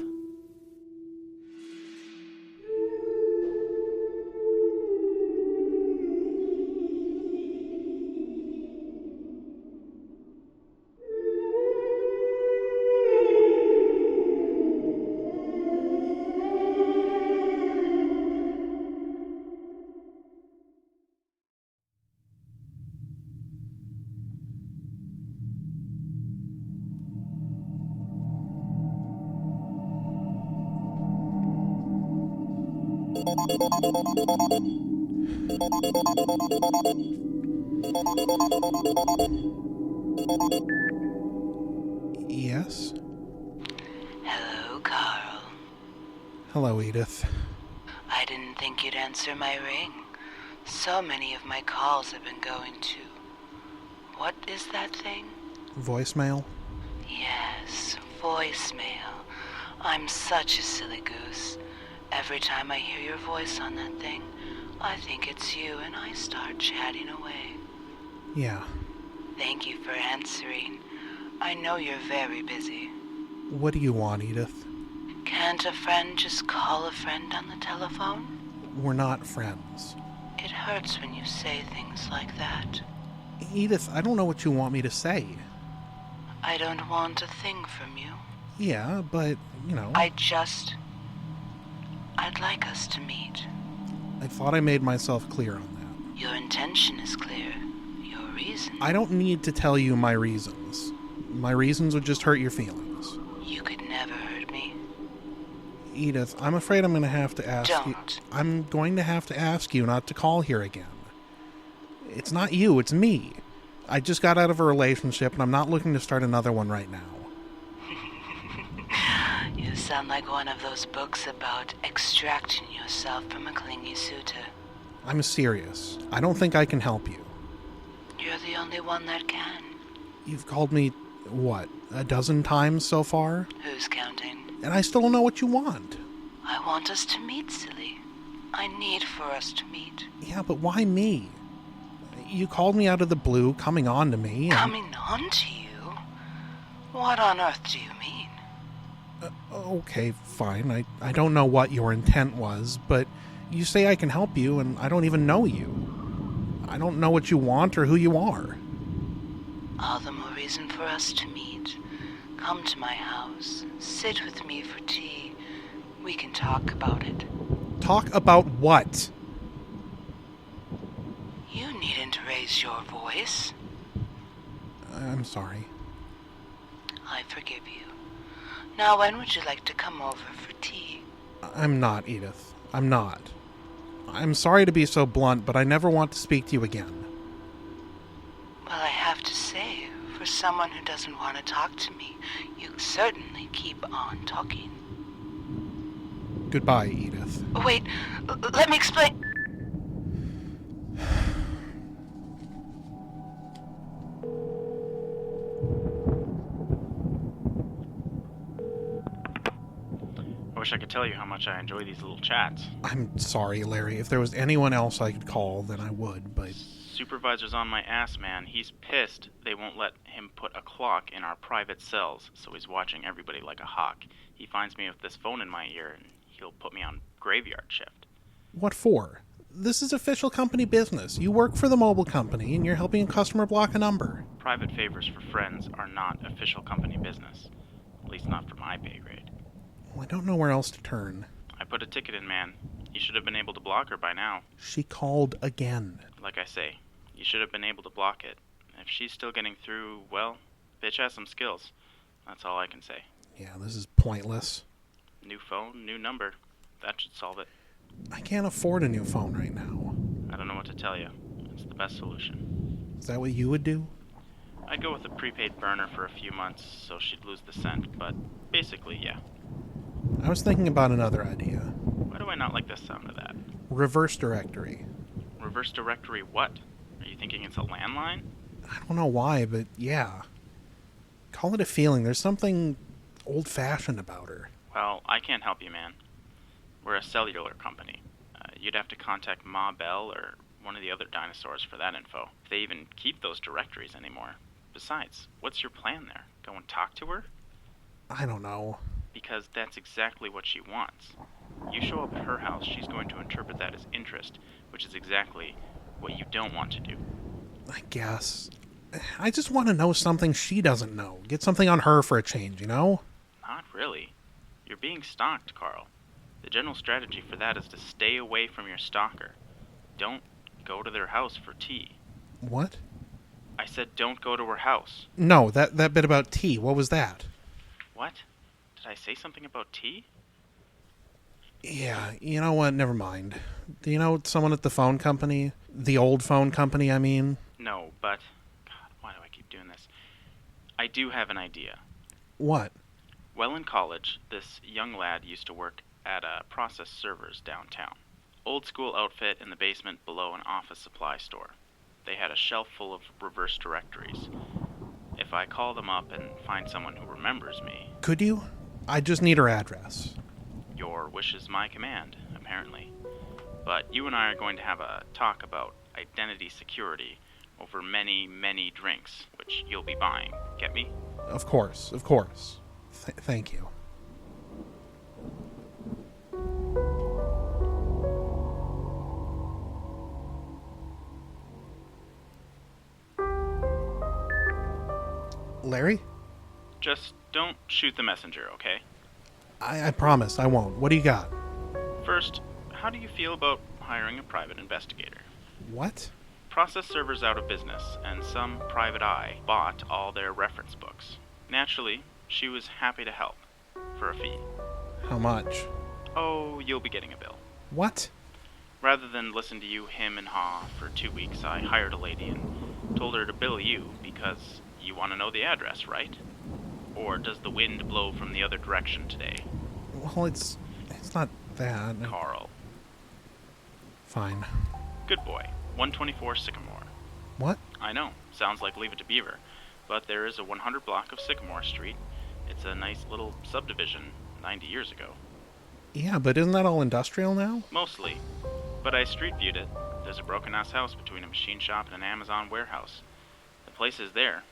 Yes? Hello, Carl. Hello, Edith. I didn't think you'd answer my ring. So many of my calls have been going to... What is that thing? Voicemail? Yes, voicemail. I'm such a silly goose. Every time I hear your voice on that thing, I think it's you and I start chatting away. Yeah. Thank you for answering. I know you're very busy. What do you want, Edith? Can't a friend just call a friend on the telephone? We're not friends. It hurts when you say things like that. Edith, I don't know what you want me to say. I don't want a thing from you. Yeah, but, you know... I'd like us to meet. I thought I made myself clear on that. Your intention is clear. Your reason... I don't need to tell you my reasons. My reasons would just hurt your feelings. You could never hurt me. Edith, I'm afraid I'm going to have to ask you... Don't. I'm going to have to ask you not to call here again. It's not you, it's me. I just got out of a relationship and I'm not looking to start another one right now. You sound like one of those books about extracting yourself from a clingy suitor. I'm serious. I don't think I can help you. You're the only one that can. You've called me, what, a dozen times so far? Who's counting? And I still don't know what you want. I want us to meet, silly. I need for us to meet. Yeah, but why me? You called me out of the blue, coming on to me. And... Coming on to you? What on earth do you mean? Okay, fine. I don't know what your intent was, but you say I can help you, and I don't even know you. I don't know what you want or who you are. All the more reason for us to meet. Come to my house. Sit with me for tea. We can talk about it. Talk about what? You needn't raise your voice. I'm sorry. I forgive you. Now, when would you like to come over for tea? I'm not, Edith. I'm not. I'm sorry to be so blunt, but I never want to speak to you again. Well, I have to say, for someone who doesn't want to talk to me, you certainly keep on talking. Goodbye, Edith. Wait, let me explain. I wish I could tell you how much I enjoy these little chats. I'm sorry, Larry. If there was anyone else I could call, then I would, but... Supervisor's on my ass, man. He's pissed they won't let him put a clock in our private cells, so he's watching everybody like a hawk. He finds me with this phone in my ear, and he'll put me on graveyard shift. What for? This is official company business. You work for the mobile company, and you're helping a customer block a number. Private favors for friends are not official company business. At least not for my pay grade. Well, I don't know where else to turn. I put a ticket in, man. You should have been able to block her by now. She called again. Like I say, you should have been able to block it. If she's still getting through, well, bitch has some skills. That's all I can say. Yeah, this is pointless. New phone, new number. That should solve it. I can't afford a new phone right now. I don't know what to tell you. It's the best solution. Is that what you would do? I'd go with a prepaid burner for a few months so she'd lose the scent, but basically, yeah. I was thinking about another idea. Why do I not like the sound of that? Reverse directory. Reverse directory what? Are you thinking it's a landline? I don't know why, but yeah. Call it a feeling. There's something old-fashioned about her. Well, I can't help you, man. We're a cellular company. You'd have to contact Ma Bell or one of the other dinosaurs for that info. If they even keep those directories anymore. Besides, what's your plan there? Go and talk to her? I don't know. Because that's exactly what she wants. You show up at her house, she's going to interpret that as interest, which is exactly what you don't want to do. I guess. I just want to know something she doesn't know. Get something on her for a change, you know? Not really. You're being stalked, Carl. The general strategy for that is to stay away from your stalker. Don't go to their house for tea. What? I said don't go to her house. No, that bit about tea, what was that? What? Did I say something about tea? Yeah, you know what? Never mind. Do you know someone at the phone company? The old phone company, I mean? No, but... God, why do I keep doing this? I do have an idea. What? Well, in college, this young lad used to work at a process servers downtown. Old school outfit in the basement below an office supply store. They had a shelf full of reverse directories. If I call them up and find someone who remembers me... Could you? I just need her address. Your wish is my command, apparently. But you and I are going to have a talk about identity security over many, many drinks, which you'll be buying. Get me? Of course, of course. Thank you. Larry? Just don't shoot the messenger, okay? I promise, I won't. What do you got? First, how do you feel about hiring a private investigator? What? Process servers out of business, and some private eye bought all their reference books. Naturally, she was happy to help, for a fee. How much? Oh, you'll be getting a bill. What? Rather than listen to you him and haw for 2 weeks, I hired a lady and told her to bill you because you want to know the address, right? Or does the wind blow from the other direction today? Well, it's not that. Carl. Fine. Good boy. 124 Sycamore. What? I know, sounds like Leave It to Beaver, but there is a 100 block of Sycamore Street. It's a nice little subdivision 90 years ago. Yeah, but isn't that all industrial now? Mostly. But I street viewed it. There's a broken-ass house between a machine shop and an Amazon warehouse. The place is there.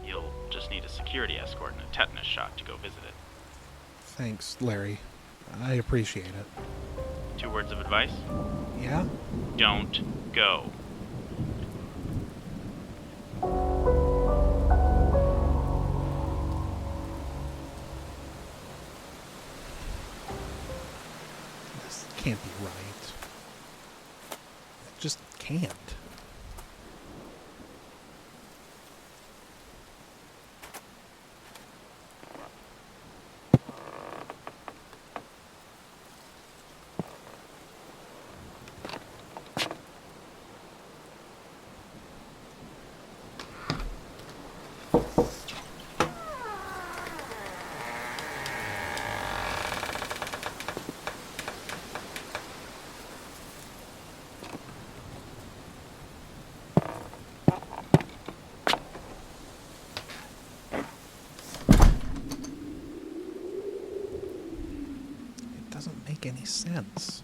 You'll just need a security escort and a tetanus shot to go visit it. Thanks, Larry. I appreciate it. 2 words of advice? Yeah? Don't go. This can't be right. It just can't. Any sense.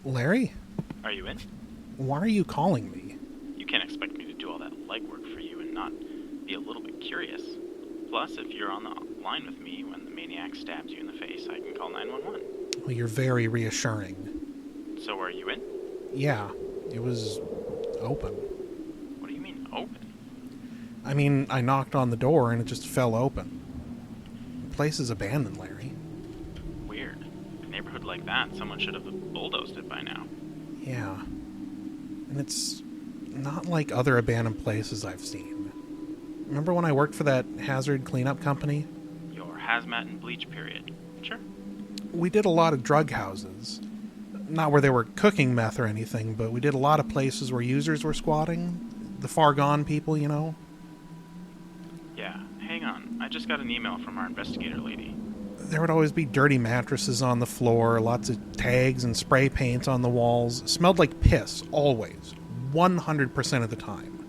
Larry? Are you in? Why are you calling me? You can't expect me to do all that legwork for you and not be a little bit curious. Plus, if you're on the line with me when the maniac stabs you in the face, I can call 911. Well, you're very reassuring. So are you in? Yeah, it was open. Open? I mean, I knocked on the door and it just fell open. The place is abandoned, Larry. Weird. A neighborhood like that, someone should have bulldozed it by now. Yeah. And it's not like other abandoned places I've seen. Remember when I worked for that hazard cleanup company? Your hazmat and bleach period. Sure. We did a lot of drug houses. Not where they were cooking meth or anything, but we did a lot of places where users were squatting. The far gone people, you know? Yeah, hang on. I just got an email from our investigator lady. There would always be dirty mattresses on the floor, lots of tags and spray paint on the walls. It smelled like piss, always. 100% of the time.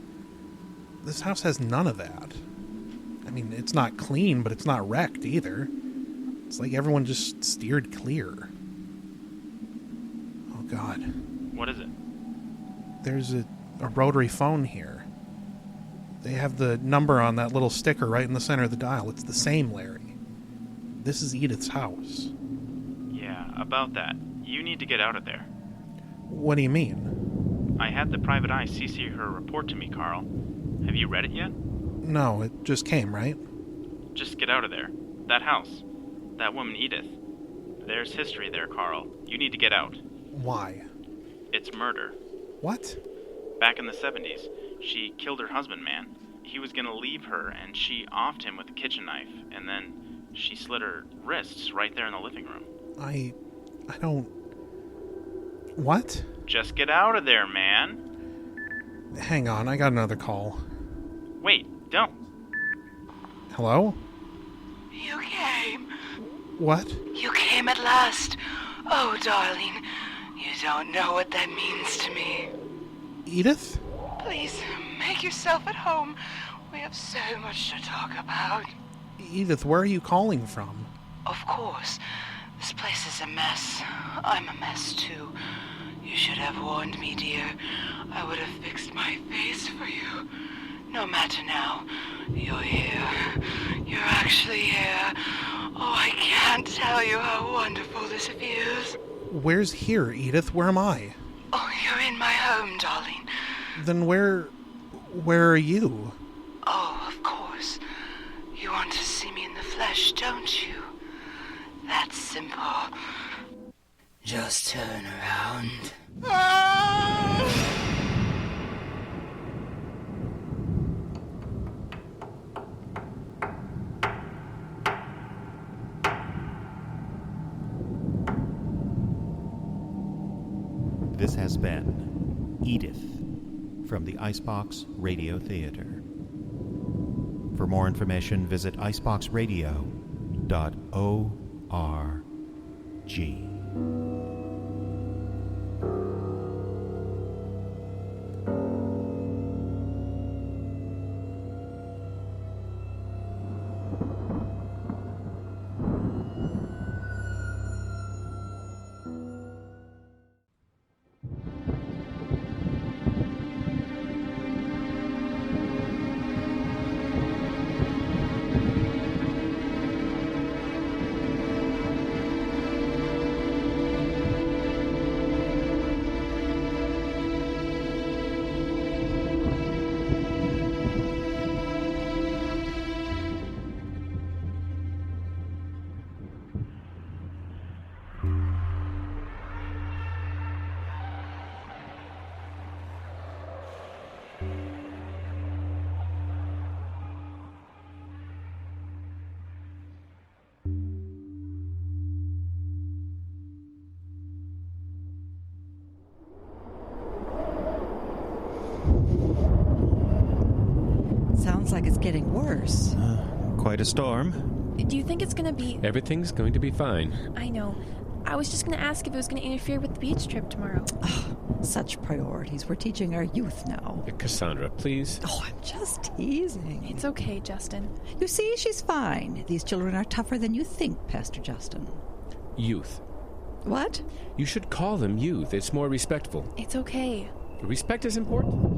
This house has none of that. I mean, it's not clean, but it's not wrecked either. It's like everyone just steered clear. Oh, God. What is it? There's a rotary phone here. They have the number on that little sticker right in the center of the dial. It's the same, Larry. This is Edith's house. Yeah, about that. You need to get out of there. What do you mean? I had the private eye CC her report to me, Carl. Have you read it yet? No, it just came, right? Just get out of there. That house. That woman, Edith. There's history there, Carl. You need to get out. Why? It's murder. What? Back in the 70s, she killed her husband, man. He was gonna leave her, and she offed him with a kitchen knife, and then she slit her wrists right there in the living room. I don't... What? Just get out of there, man. Hang on, I got another call. Wait, don't. Hello? You came. What? You came at last. Oh, darling, you don't know what that means to me. Edith? Please, make yourself at home. We have so much to talk about. Edith, where are you calling from? Of course. This place is a mess. I'm a mess, too. You should have warned me, dear. I would have fixed my face for you. No matter now. You're here. You're actually here. Oh, I can't tell you how wonderful this feels. Where's here, Edith? Where am I? Oh, you're in my home, darling. Then where are you? Oh, of course. You want to see me in the flesh, don't you? That's simple. Just turn around. This has been Edith from the Icebox Radio Theater. For more information, visit iceboxradio.com. Sounds like it's getting worse. Quite a storm. Do you think it's gonna be... Everything's going to be fine. I know. I was just gonna ask if it was gonna interfere with the beach trip tomorrow. Such priorities. We're teaching our youth now. Cassandra, please. Oh, I'm just teasing. It's okay, Justin. You see, she's fine. These children are tougher than you think, Pastor Justin. Youth. What? You should call them youth. It's more respectful. It's okay. Respect is important.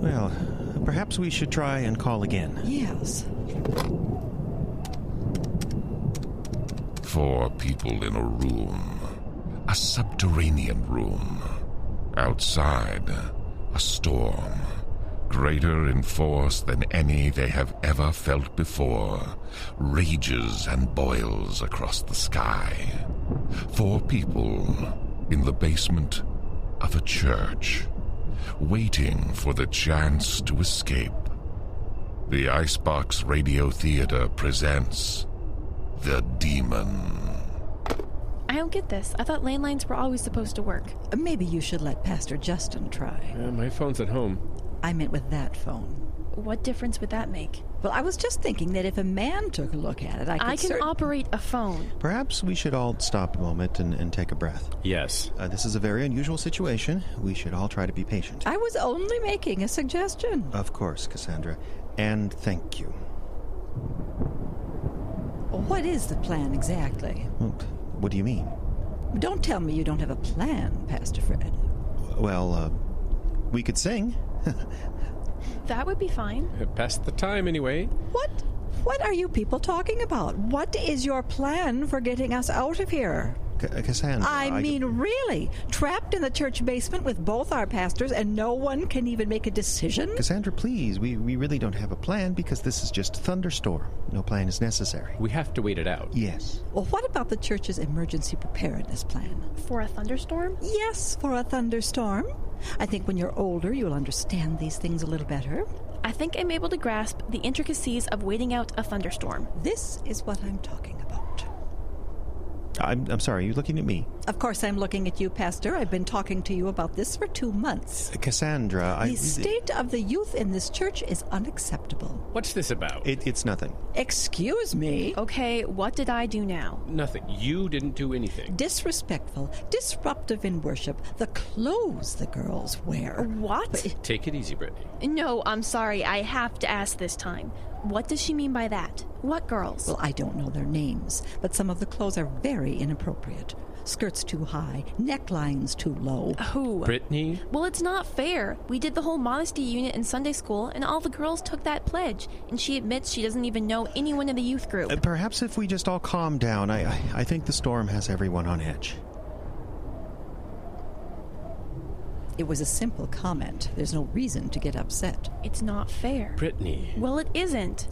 Well, perhaps we should try and call again. Yes. 4 people in a room. A subterranean room. Outside, a storm. Greater in force than any they have ever felt before. Rages and boils across the sky. 4 people in the basement of a church, waiting for the chance to escape. The Icebox Radio Theater presents The Demon. I don't get this. I thought landlines were always supposed to work. Maybe you should let Pastor Justin try. My phone's at home. I meant with that phone. What difference would that make? Well, I was just thinking that if a man took a look at it, I can operate a phone. Perhaps we should all stop a moment and take a breath. Yes. This is a very unusual situation. We should all try to be patient. I was only making a suggestion. Of course, Cassandra. And thank you. What is the plan exactly? What do you mean? Don't tell me you don't have a plan, Pastor Fred. Well, we could sing. That would be fine. Pass the time anyway. What are you people talking about? What is your plan for getting us out of here? Cassandra, I mean, really? Trapped in the church basement with both our pastors and no one can even make a decision? Cassandra, please. We really don't have a plan because this is just a thunderstorm. No plan is necessary. We have to wait it out. Yes. Well, what about the church's emergency preparedness plan? For a thunderstorm? Yes, for a thunderstorm. I think when you're older, you'll understand these things a little better. I think I'm able to grasp the intricacies of waiting out a thunderstorm. This is what I'm talking about. I'm sorry, you're looking at me. Of course I'm looking at you, Pastor. I've been talking to you about this for 2 months. Cassandra, The state of the youth in this church is unacceptable. What's this about? It's nothing. Excuse me? Okay, what did I do now? Nothing. You didn't do anything. Disrespectful, disruptive in worship, the clothes the girls wear. What? Take it easy, Brittany. No, I'm sorry. I have to ask this time. What does she mean by that? What girls? Well, I don't know their names, but some of the clothes are very inappropriate. Skirts too high, necklines too low. Who? Brittany? Well, it's not fair. We did the whole modesty unit in Sunday school, and all the girls took that pledge. And she admits she doesn't even know anyone in the youth group. Perhaps if we just all calm down, I think the storm has everyone on edge. It was a simple comment. There's no reason to get upset. It's not fair. Brittany. Well, it isn't.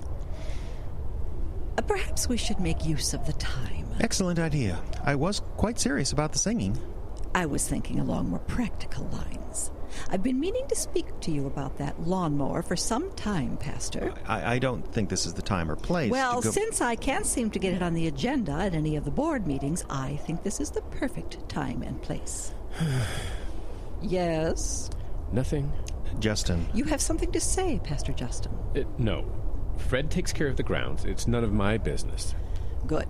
Perhaps we should make use of the time. Excellent idea. I was quite serious about the singing. I was thinking along more practical lines. I've been meaning to speak to you about that lawnmower for some time, Pastor. I don't think this is the time or place Well, to go... since I can't seem to get it on the agenda at any of the board meetings, I think this is the perfect time and place. Yes? Nothing. Justin. You have something to say, Pastor Justin. No. Fred takes care of the grounds. It's none of my business. Good.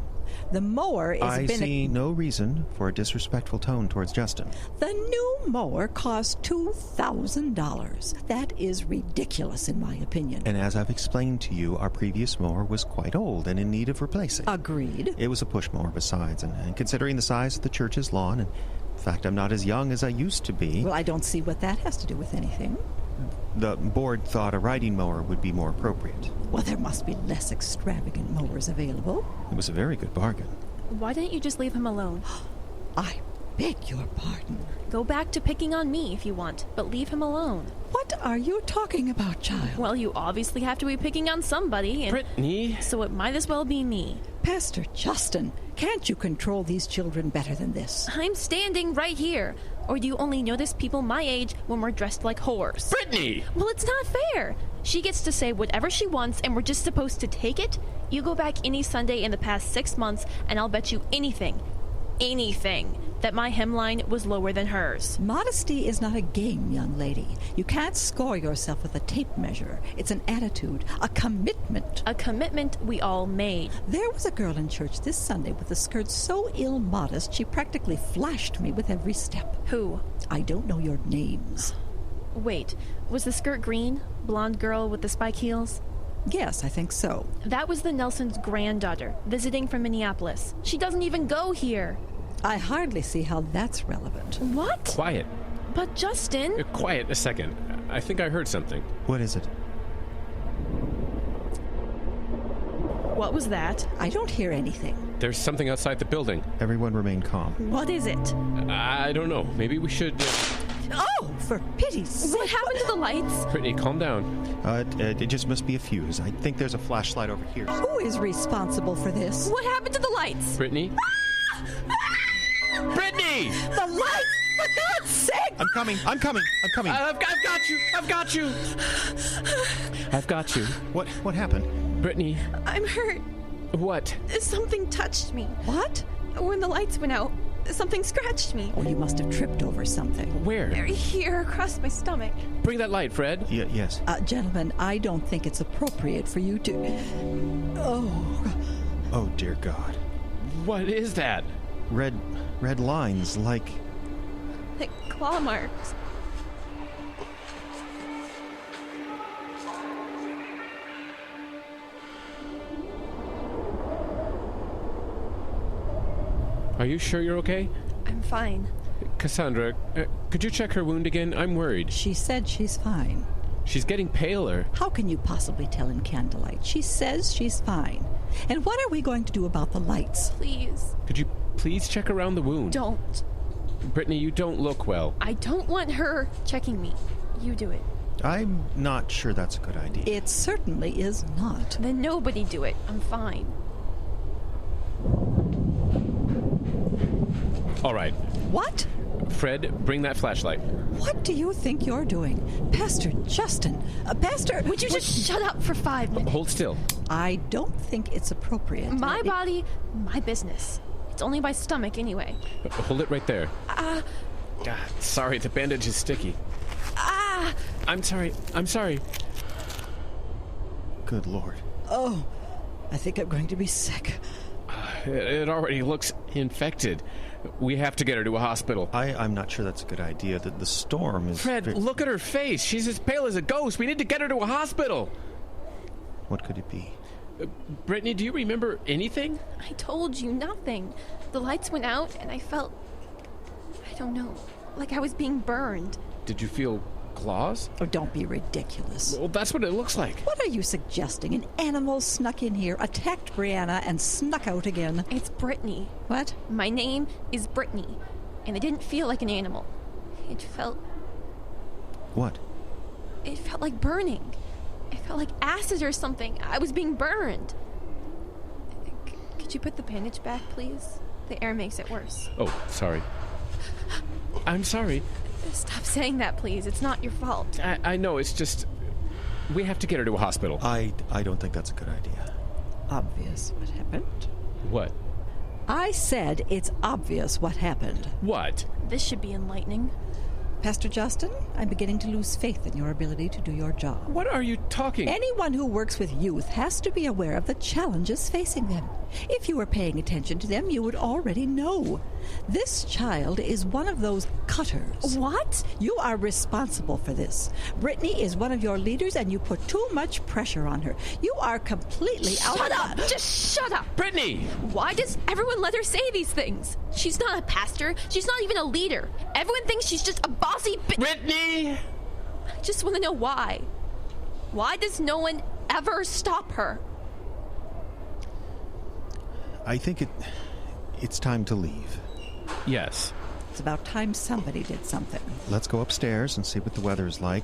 The mower is I see no reason for a disrespectful tone towards Justin. The new mower costs $2,000. That is ridiculous, in my opinion. And as I've explained to you, our previous mower was quite old and in need of replacing. Agreed. It was a push mower besides, and considering the size of the church's lawn, and the fact I'm not as young as I used to be... Well, I don't see what that has to do with anything. The board thought a riding mower would be more appropriate. Well, there must be less extravagant mowers available. It was a very good bargain. Why didn't you just leave him alone? I beg your pardon. Go back to picking on me if you want, but leave him alone. What are you talking about, child? Well, you obviously have to be picking on somebody, and Brittany! So it might as well be me. Pastor Justin, can't you control these children better than this? I'm standing right here. Or do you only notice people my age when we're dressed like whores? Brittany! Well, it's not fair. She gets to say whatever she wants, and we're just supposed to take it? You go back any Sunday in the past 6 months, and I'll bet you anything, that my hemline was lower than hers. Modesty is not a game, young lady. You can't score yourself with a tape measure. It's an attitude, a commitment. A commitment we all made. There was a girl in church this Sunday with a skirt so ill-modest she practically flashed me with every step. Who? I don't know your names. Wait, was the skirt green? Blonde girl with the spike heels? Yes, I think so. That was the Nelsons' granddaughter, visiting from Minneapolis. She doesn't even go here. I hardly see how that's relevant. What? Quiet. But Justin... Quiet a second. I think I heard something. What is it? What was that? I don't hear anything. There's something outside the building. Everyone remain calm. What is it? I don't know. Maybe we should... Oh, for pity's sake. What happened to the lights? Brittany, calm down. It just must be a fuse. I think there's a flashlight over here. Who is responsible for this? What happened to the lights? Brittany? Brittany! The lights! For God's sake! I'm coming. I've got you. What happened? Brittany. I'm hurt. What? Something touched me. What? When the lights went out, something scratched me. Oh, you must have tripped over something. Where? Here, across my stomach. Bring that light, Fred. Yes. Gentlemen, I don't think it's appropriate for you to... Oh, dear God. What is that? Red lines, like claw marks. Are you sure you're okay? I'm fine. Cassandra, could you check her wound again? I'm worried. She said she's fine. She's getting paler. How can you possibly tell in candlelight? She says she's fine. And what are we going to do about the lights? Please. Could you please check around the wound? Don't. Brittany, you don't look well. I don't want her checking me. You do it. I'm not sure that's a good idea. It certainly is not. Then nobody do it. I'm fine. All right. What? Fred, bring that flashlight. What do you think you're doing? Pastor Justin. Pastor... Would you just shut up for 5 minutes? Hold still. I don't think it's appropriate. My body, my business. It's only my stomach anyway. Hold it right there. God, sorry, the bandage is sticky. I'm sorry. Good Lord. Oh, I think I'm going to be sick. It already looks infected. We have to get her to a hospital. I'm not sure that's a good idea. The storm is... Fred, look at her face. She's as pale as a ghost. We need to get her to a hospital. What could it be? Brittany, do you remember anything? I told you nothing. The lights went out and I felt... I don't know. Like I was being burned. Did you feel claws? Oh, don't be ridiculous. Well, that's what it looks like. What are you suggesting? An animal snuck in here, attacked Brianna, and snuck out again. It's Brittany. What? My name is Brittany, and it didn't feel like an animal. It felt... What? It felt like burning. It felt like acid or something. I was being burned. Could you put the bandage back, please? The air makes it worse. Oh, sorry. I'm sorry. Stop saying that, please. It's not your fault. I know, it's just... We have to get her to a hospital. I don't think that's a good idea. Obvious what happened. What? I said it's obvious what happened. What? This should be enlightening. Pastor Justin, I'm beginning to lose faith in your ability to do your job. What are you talking? Anyone who works with youth has to be aware of the challenges facing them. If you were paying attention to them, you would already know. This child is one of those cutters. What? You are responsible for this. Brittany is one of your leaders, and you put too much pressure on her. You are completely out of Shut up! Just shut up! Brittany! Why does everyone let her say these things? She's not a pastor. She's not even a leader. Everyone thinks she's just a bossy Brittany! I just want to know why. Why does no one ever stop her? I think it's time to leave. Yes. It's about time somebody did something. Let's go upstairs and see what the weather is like.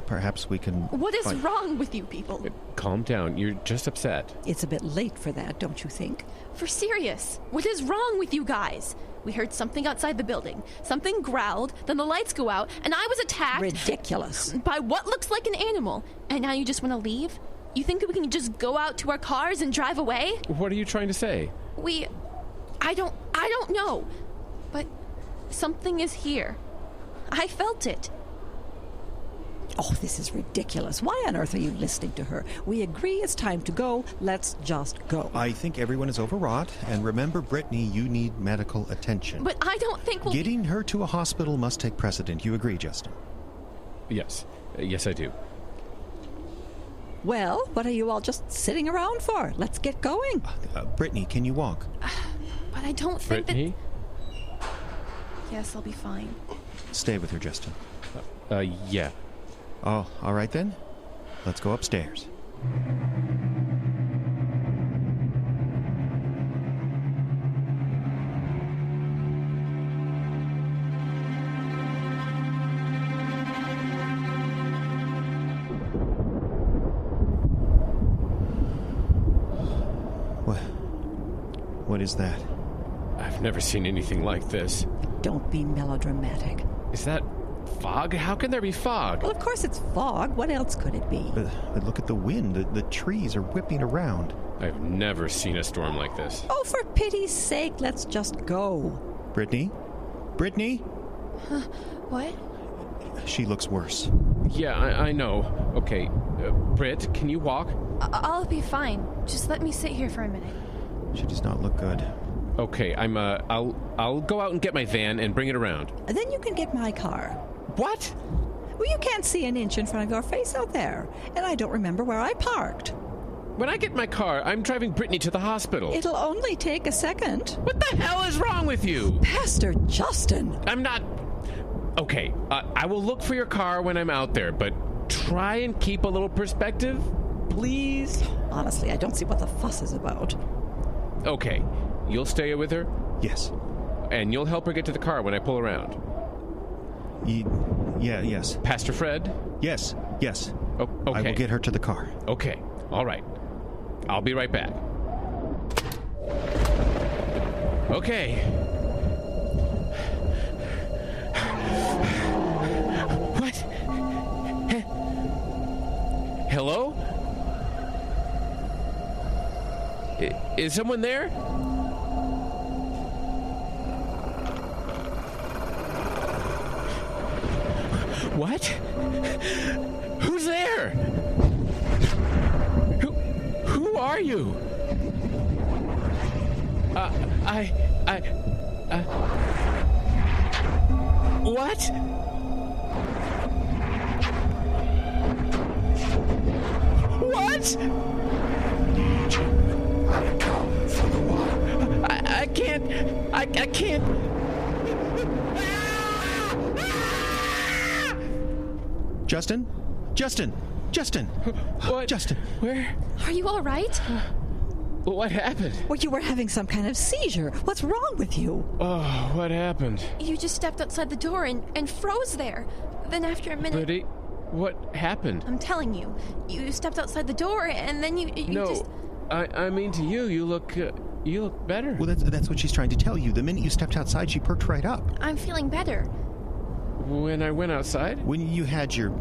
Perhaps we can... What is wrong with you people? Calm down. You're just upset. It's a bit late for that, don't you think? For serious. What is wrong with you guys? We heard something outside the building. Something growled, then the lights go out, and I was attacked... Ridiculous. ...by what looks like an animal. And now you just want to leave? You think we can just go out to our cars and drive away? What are you trying to say? I don't know. But something is here. I felt it. Oh, this is ridiculous. Why on earth are you listening to her? We agree it's time to go. Let's just go. I think everyone is overwrought. And remember, Brittany, you need medical attention. But I don't think we'll... Getting her to a hospital must take precedent. You agree, Justin? Yes. Yes, I do. Well, what are you all just sitting around for? Let's get going. Brittany, can you walk? But I don't think Brittany? that... Yes, I'll be fine. Stay with her, Justin. Yeah. Oh, all right then. Let's go upstairs. What is that? I've never seen anything like this. Don't be melodramatic. Is that fog? How can there be fog? Well, of course it's fog. What else could it be? But look at the wind. The trees are whipping around. I've never seen a storm like this. Oh, for pity's sake, let's just go. Brittany? Brittany? What? She looks worse. Yeah, I know. Okay, Britt, can you walk? I'll be fine. Just let me sit here for a minute. She does not look good. Okay, I'll go out and get my van and bring it around. Then you can get my car. What? Well, you can't see an inch in front of your face out there. And I don't remember where I parked. When I get my car, I'm driving Brittany to the hospital. It'll only take a second. What the hell is wrong with you? Pastor Justin! I'm not... Okay, I will look for your car when I'm out there, but try and keep a little perspective, please? Honestly, I don't see what the fuss is about. Okay, you'll stay with her? Yes. And you'll help her get to the car when I pull around? Yes. Pastor Fred? Yes. Oh, okay. I will get her to the car. Okay, all right. I'll be right back. Okay. What? Hello? Is someone there? What? Who's there? Who are you? What? What? I come for the one. I can't. Justin? What? Justin. Where? Are you all right? What happened? Well, you were having some kind of seizure. What's wrong with you? Oh, what happened? You just stepped outside the door and froze there. Then after a minute... Brittany, what happened? I'm telling you. You stepped outside the door and then you no, just... I mean to you. You look better. Well, that's what she's trying to tell you. The minute you stepped outside, she perked right up. I'm feeling better. When I went outside? When you had your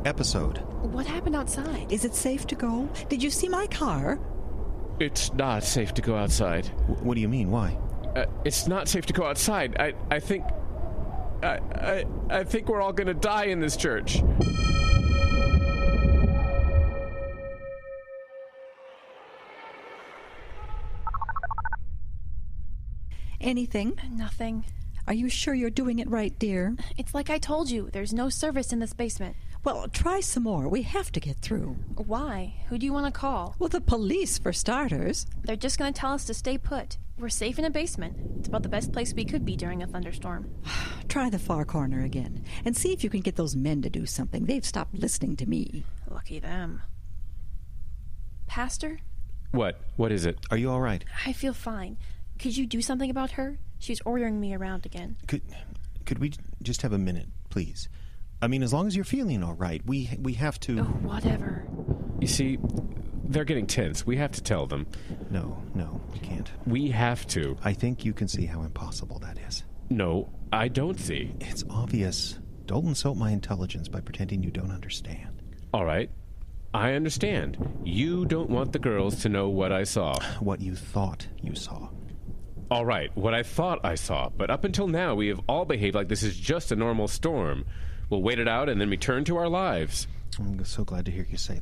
episode. What happened outside? Is it safe to go? Did you see my car? It's not safe to go outside. What do you mean? Why? It's not safe to go outside. I think... I think we're all gonna die in this church. Anything? Nothing. Are you sure you're doing it right, dear? It's like I told you. There's no service in this basement. Well, try some more. We have to get through. Why? Who do you want to call? Well, the police, for starters. They're just going to tell us to stay put. We're safe in a basement. It's about the best place we could be during a thunderstorm. Try the far corner again, and see if you can get those men to do something. They've stopped listening to me. Lucky them. Pastor? What? What is it? Are you all right? I feel fine. Could you do something about her? She's ordering me around again. Could we just have a minute, please? I mean, as long as you're feeling all right, we have to... Oh, whatever. You see, they're getting tense. We have to tell them. No, we can't. We have to. I think you can see how impossible that is. No, I don't see. It's obvious. Don't insult my intelligence by pretending you don't understand. All right. I understand. You don't want the girls to know what I saw. What you thought you saw. All right, what I thought I saw. But up until now, we have all behaved like this is just a normal storm. We'll wait it out and then return to our lives. I'm so glad to hear you say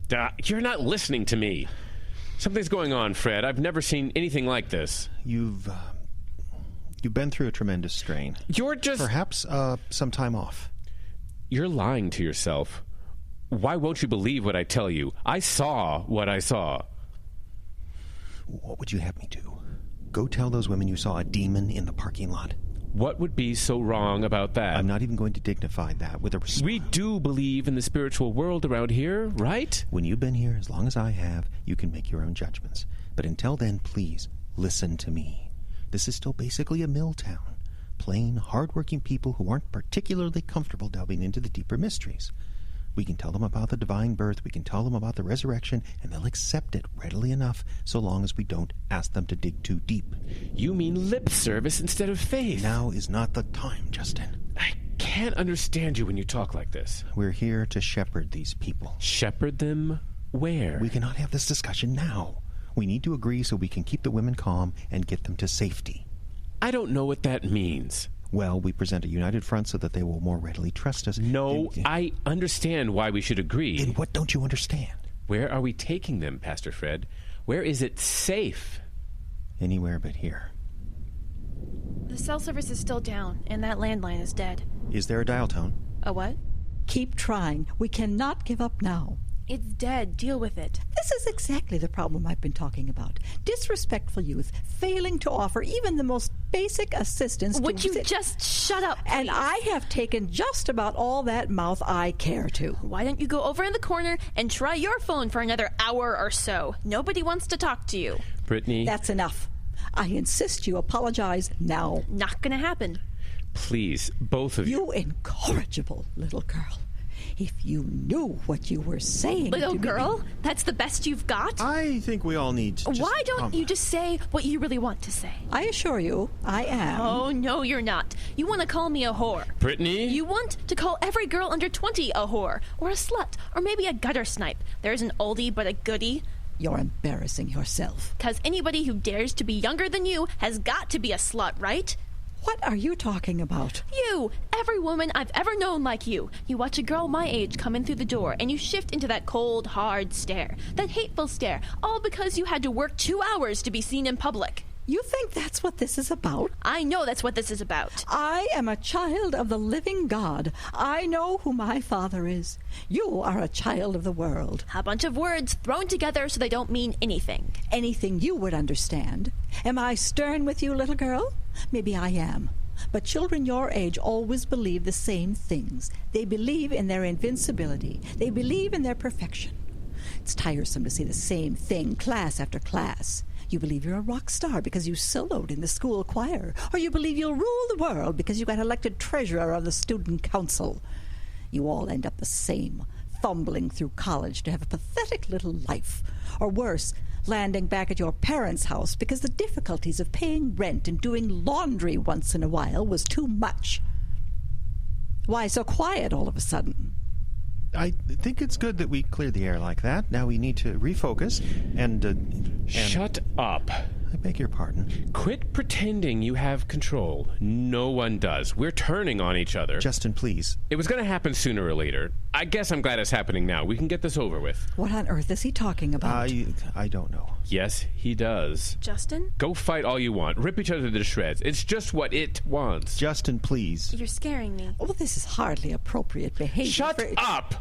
that. You're not listening to me. Something's going on, Fred. I've never seen anything like this. You've been through a tremendous strain. You're just... Perhaps some time off. You're lying to yourself. Why won't you believe what I tell you? I saw what I saw. What would you have me do? Go tell those women you saw a demon in the parking lot. What would be so wrong about that? I'm not even going to dignify that with a response. We do believe in the spiritual world around here, right? When you've been here as long as I have, you can make your own judgments. But until then, please, listen to me. This is still basically a mill town. Plain, hard-working people who aren't particularly comfortable delving into the deeper mysteries. We can tell them about the divine birth, we can tell them about the resurrection, and they'll accept it readily enough so long as we don't ask them to dig too deep. You mean lip service instead of faith? Now is not the time, Justin. I can't understand you when you talk like this. We're here to shepherd these people. Shepherd them where? We cannot have this discussion now. We need to agree so we can keep the women calm and get them to safety. I don't know what that means. Well, we present a united front so that they will more readily trust us. No, I understand why we should agree. And what don't you understand? Where are we taking them, Pastor Fred? Where is it safe? Anywhere but here. The cell service is still down, and that landline is dead. Is there a dial tone? A what? Keep trying. We cannot give up now. It's dead. Deal with it. This is exactly the problem I've been talking about. Disrespectful youth, failing to offer even the most basic assistance. Would you just shut up, please? And I have taken just about all that mouth I care to. Why don't you go over in the corner and try your phone for another hour or so? Nobody wants to talk to you. Brittany. That's enough. I insist you apologize now. Not gonna happen. Please, both of you. You incorrigible little girl. If you knew what you were saying Little to girl? me. That's the best you've got? I think we all need to Why don't you just say what you really want to say? I assure you, I am. Oh, no, you're not. You want to call me a whore. Brittany? You want to call every girl under 20 a whore, or a slut, or maybe a gutter snipe. There's an oldie but a goodie. You're embarrassing yourself. 'Cause anybody who dares to be younger than you has got to be a slut, right? What are you talking about? You! Every woman I've ever known like you. You watch a girl my age come in through the door, and you shift into that cold, hard stare. That hateful stare, all because you had to work 2 hours to be seen in public. You think that's what this is about? I know that's what this is about. I am a child of the living God. I know who my father is. You are a child of the world. A bunch of words thrown together so they don't mean anything. Anything you would understand. Am I stern with you, little girl? Maybe I am. But children your age always believe the same things. They believe in their invincibility. They believe in their perfection. It's tiresome to see the same thing class after class. You believe you're a rock star because you soloed in the school choir, or you believe you'll rule the world because you got elected treasurer of the student council. You all end up the same, fumbling through college to have a pathetic little life, or worse, landing back at your parents' house because the difficulties of paying rent and doing laundry once in a while was too much. Why so quiet all of a sudden? I think it's good that we cleared the air like that. Now we need to refocus and Shut up. I beg your pardon. Quit pretending you have control. No one does. We're turning on each other. Justin, please. It was going to happen sooner or later. I guess I'm glad it's happening now. We can get this over with. What on earth is he talking about? I don't know. Yes, he does. Justin? Go fight all you want. Rip each other to shreds. It's just what it wants. Justin, please. You're scaring me. Well, this is hardly appropriate behavior. Shut up!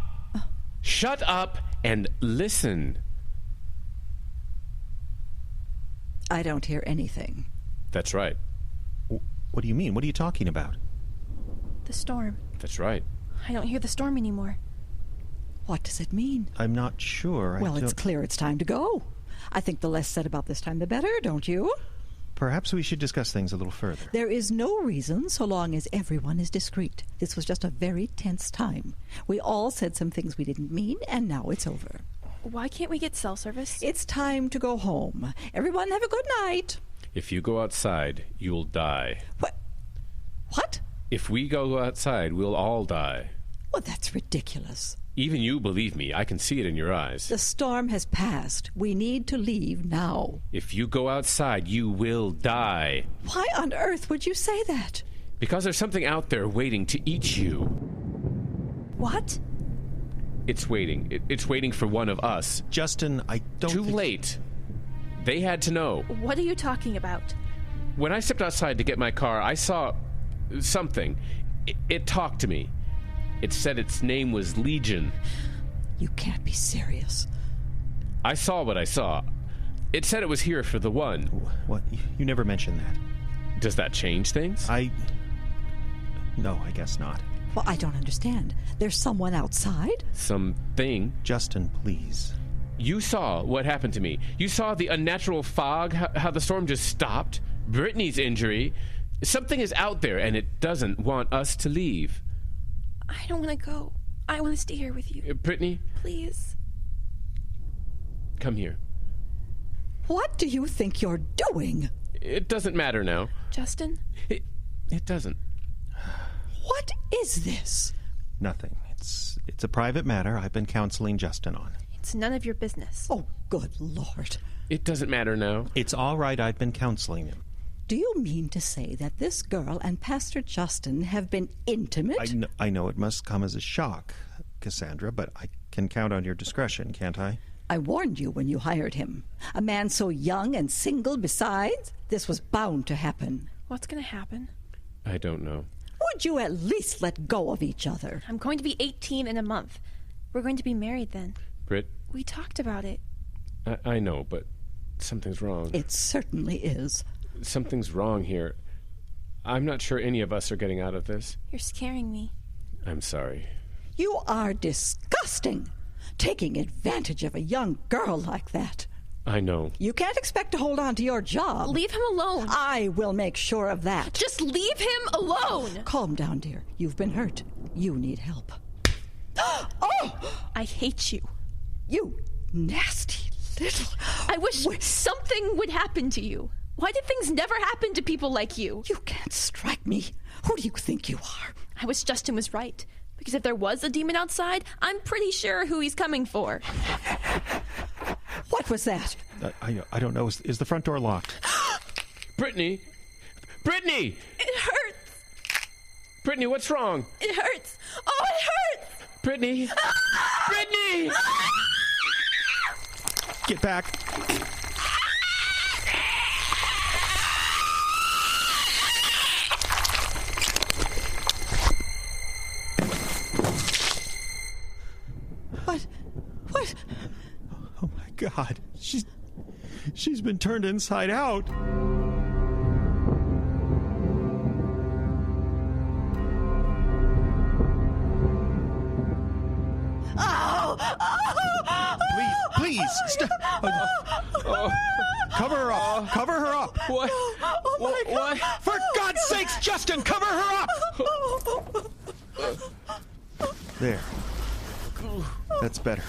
Shut up and listen. I don't hear anything. That's right. What do you mean? What are you talking about? The storm. That's right. I don't hear the storm anymore. What does it mean? I'm not sure. Well, it's clear it's time to go. I think the less said about this time, the better, don't you? Perhaps we should discuss things a little further. There is no reason so long as everyone is discreet. This was just a very tense time. We all said some things we didn't mean, and now it's over. Why can't we get cell service? It's time to go home. Everyone have a good night. If you go outside, you'll die. What? If we go outside, we'll all die. Well, that's ridiculous. Even you believe me. I can see it in your eyes. The storm has passed. We need to leave now. If you go outside, you will die. Why on earth would you say that? Because there's something out there waiting to eat you. What? It's waiting. It's waiting for one of us. Justin, I don't Too late. They had to know. What are you talking about? When I stepped outside to get my car, I saw something. It talked to me. It said its name was Legion. You can't be serious. I saw what I saw. It said it was here for the one. What? You never mentioned that. Does that change things? No, I guess not. Well, I don't understand. There's someone outside? Something. Justin, please. You saw what happened to me. You saw the unnatural fog, how the storm just stopped. Brittany's injury. Something is out there, and it doesn't want us to leave. I don't want to go. I want to stay here with you. Brittany? Please. Come here. What do you think you're doing? It doesn't matter now. Justin? It doesn't. What is this? Nothing. It's a private matter I've been counseling Justin on. It's none of your business. Oh, good Lord. It doesn't matter now. It's all right. I've been counseling him. Do you mean to say that this girl and Pastor Justin have been intimate? I know it must come as a shock, Cassandra, but I can count on your discretion, can't I? I warned you when you hired him. A man so young and single besides, this was bound to happen. What's going to happen? I don't know. Would you at least let go of each other? I'm going to be 18 in a month. We're going to be married then. Britt? We talked about it. I know, but something's wrong. It certainly is. Something's wrong here. I'm not sure any of us are getting out of this. You're scaring me. I'm sorry. You are disgusting. Taking advantage of a young girl like that. I know. You can't expect to hold on to your job. Leave him alone. I will make sure of that. Just leave him alone. Calm down, dear. You've been hurt. You need help. Oh! I hate you. You nasty little... I wish something would happen to you. Why did things never happen to people like you? You can't strike me. Who do you think you are? I wish Justin was right. Because if there was a demon outside, I'm pretty sure who he's coming for. What was that? I don't know. Is the front door locked? Brittany! Brittany! It hurts! Brittany, what's wrong? It hurts! Oh, it hurts! Brittany! Brittany! Get back! What? Oh my God. She's been turned inside out. Please, stop. Cover her up. Cover her up. What? What? For God's sakes, Justin, cover her up. There. That's better.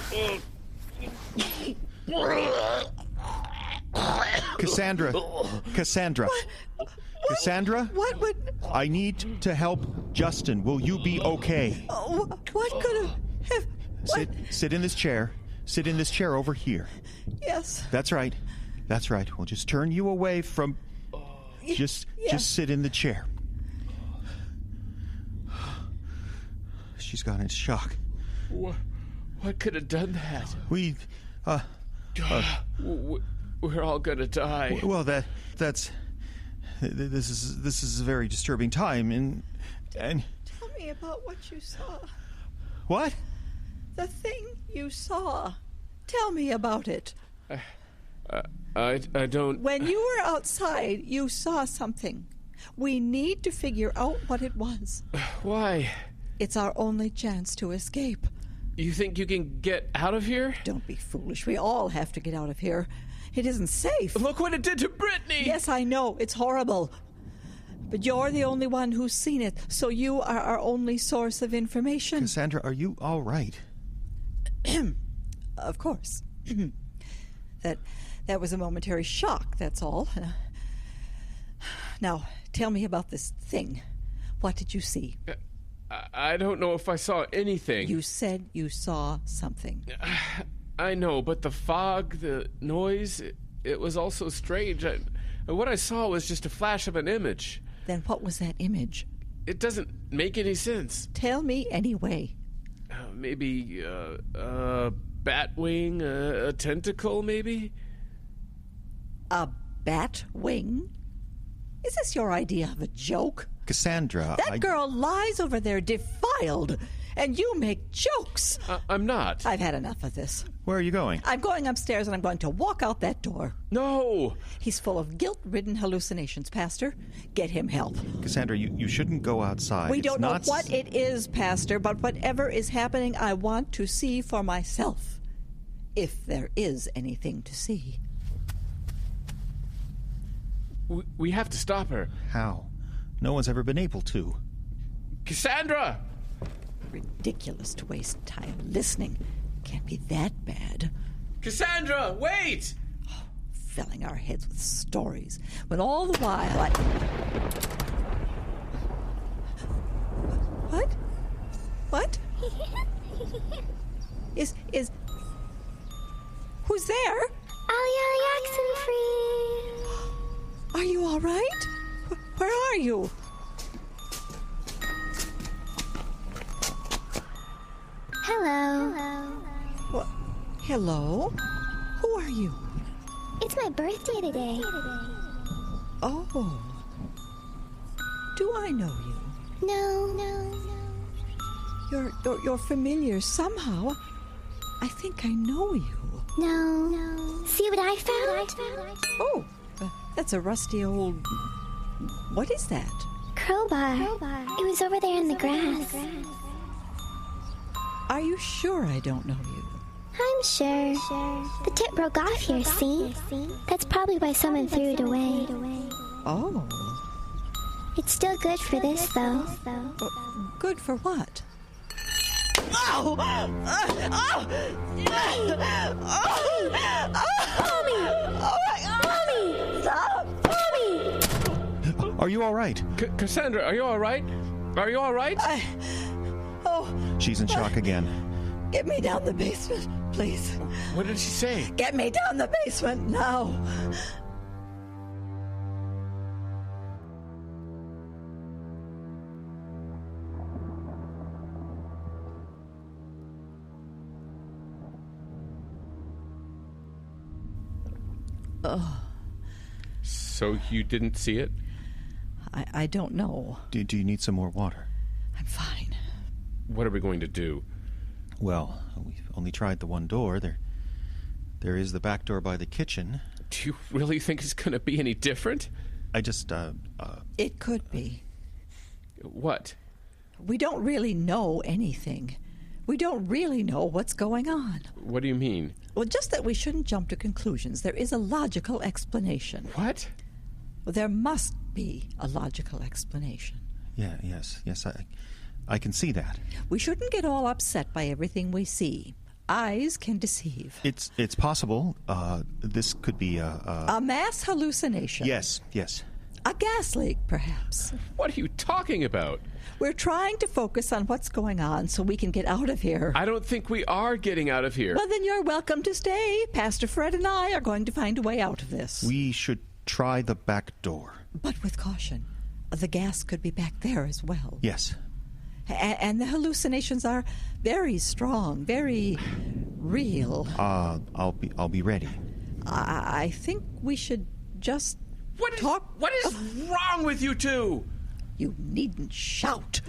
Cassandra. Cassandra? What would... I need to help Justin. Will you be okay? What could have... Sit in this chair. Sit in this chair over here. Yes. That's right. That's right. We'll just turn you away from... Just sit in the chair. She's gone into shock. What could have done that? We're all gonna die. Well, this is a very disturbing time, and Tell me about what you saw. What? The thing you saw. Tell me about it. I don't... When you were outside, you saw something. We need to figure out what it was. Why? It's our only chance to escape. You think you can get out of here? Don't be foolish. We all have to get out of here. It isn't safe. Look what it did to Brittany! Yes, I know. It's horrible. But you're the only one who's seen it, so you are our only source of information. Cassandra, are you all right? Of course. That was a momentary shock, that's all. Now, tell me about this thing. What did you see? I don't know if I saw anything. You said you saw something. I know, but the fog, the noise, it was all so strange. What I saw was just a flash of an image. Then what was that image? It doesn't make any sense. Tell me anyway. Maybe a bat wing, a tentacle, maybe? A bat wing? Is this your idea of a joke? Cassandra, That girl lies over there defiled, and you make jokes. I'm not. I've had enough of this. Where are you going? I'm going upstairs, and I'm going to walk out that door. No! He's full of guilt-ridden hallucinations, Pastor. Get him help. Cassandra, you shouldn't go outside. We don't know what it is, Pastor, but whatever is happening, I want to see for myself. If there is anything to see. We have to stop her. How? No one's ever been able to. Cassandra! Ridiculous to waste time listening. Can't be that bad. Cassandra, wait! Oh, filling our heads with stories, when all the while I... What? What? Is... Who's there? Free. Are you all right? Where are you? Hello. What? Hello? Who are you? It's my birthday today. Oh. Do I know you? No. You're familiar somehow. I think I know you. No. See what I found? Oh, that's a rusty old... What is that? Crowbar. It was over there in the grass. Are you sure I don't know you? I'm sure. The tip broke off here, see? That's probably why someone threw it away. Oh. It's still good for this, though. Good for what? Oh! Mommy! Stop! Mommy! Are you all right? Cassandra, are you all right? Are you all right? She's in shock again. Get me down the basement, please. What did she say? Get me down the basement now. Oh. So you didn't see it? I don't know. Do you need some more water? I'm fine. What are we going to do? Well, we've only tried the one door. There is the back door by the kitchen. Do you really think it's going to be any different? I just, It could be. What? We don't really know anything. We don't really know what's going on. What do you mean? Well, just that we shouldn't jump to conclusions. There is a logical explanation. What? Well, there must be a logical explanation. Yes, I can see that. We shouldn't get all upset by everything we see. Eyes can deceive. It's possible. This could be a mass hallucination. Yes. A gas leak, perhaps. What are you talking about? We're trying to focus on what's going on so we can get out of here. I don't think we are getting out of here. Well, then you're welcome to stay. Pastor Fred and I are going to find a way out of this. We should try the back door. But with caution. The gas could be back there as well. Yes. And the hallucinations are very strong, very real. I'll be ready. I think we should just talk. What is wrong with you two? You needn't shout.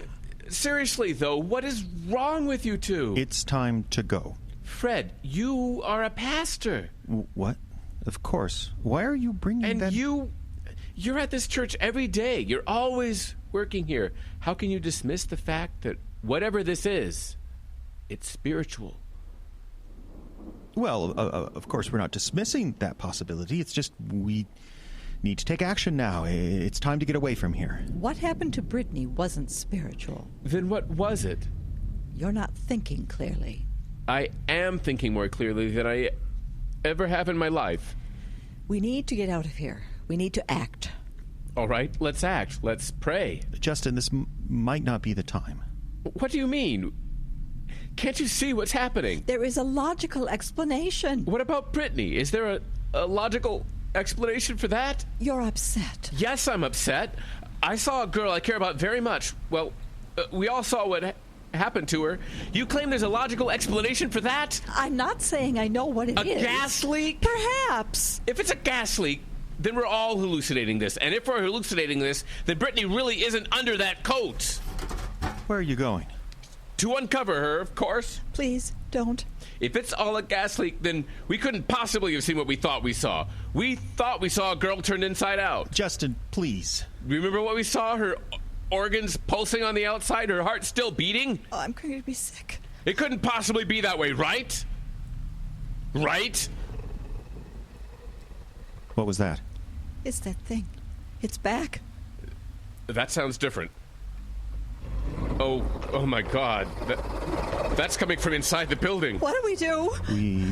Seriously, though, what is wrong with you two? It's time to go. Fred, you are a pastor. What? Of course. Why are you bringing that? And you're at this church every day. You're always working here. How can you dismiss the fact that whatever this is, it's spiritual? Well, of course, we're not dismissing that possibility. It's just we need to take action now. It's time to get away from here. What happened to Brittany wasn't spiritual. Then what was it? You're not thinking clearly. I am thinking more clearly than I ever have in my life. We need to get out of here. We need to act. All right, let's act. Let's pray. Justin, this might not be the time. What do you mean? Can't you see what's happening? There is a logical explanation. What about Brittany? Is there a logical explanation for that? You're upset. Yes, I'm upset. I saw a girl I care about very much. Well, we all saw what happened to her. You claim there's a logical explanation for that? I'm not saying I know what it is. A gas leak? Perhaps. If it's a gas leak, then we're all hallucinating this. And if we're hallucinating this, then Brittany really isn't under that coat. Where are you going? To uncover her, of course. Please, don't. If it's all a gas leak, then we couldn't possibly have seen what we thought we saw. We thought we saw a girl turned inside out. Justin, please. Remember what we saw? Her organs pulsing on the outside, her heart still beating? Oh, I'm going to be sick. It couldn't possibly be that way, right? Right? What was that? It's that thing. It's back. That sounds different. Oh my God. That's coming from inside the building. What do we do?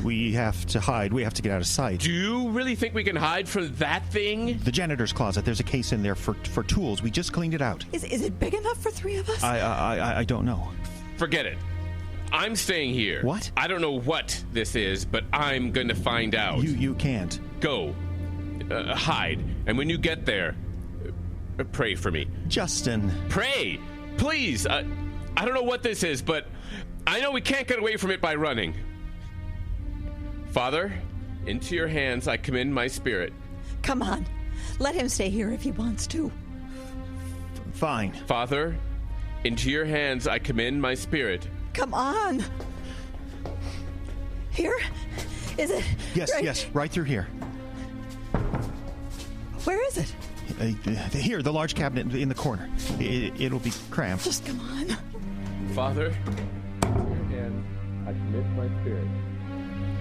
We have to hide. We have to get out of sight. Do you really think we can hide from that thing? The janitor's closet. There's a case in there for tools. We just cleaned it out. Is it big enough for three of us? I don't know. Forget it. I'm staying here. What? I don't know what this is, but I'm going to find out. You can't. Go. Hide. And when you get there, pray for me. Justin. Pray! Please! I don't know what this is, but I know we can't get away from it by running. Father, into your hands I commend my spirit. Come on. Let him stay here if he wants to. Fine. Father, into your hands I commend my spirit. Come on. Here? Is it? Yes, right through here. Where is it? Here, the large cabinet in the corner. It'll be cramped. Just come on. Father, into your hands I commit my spirit.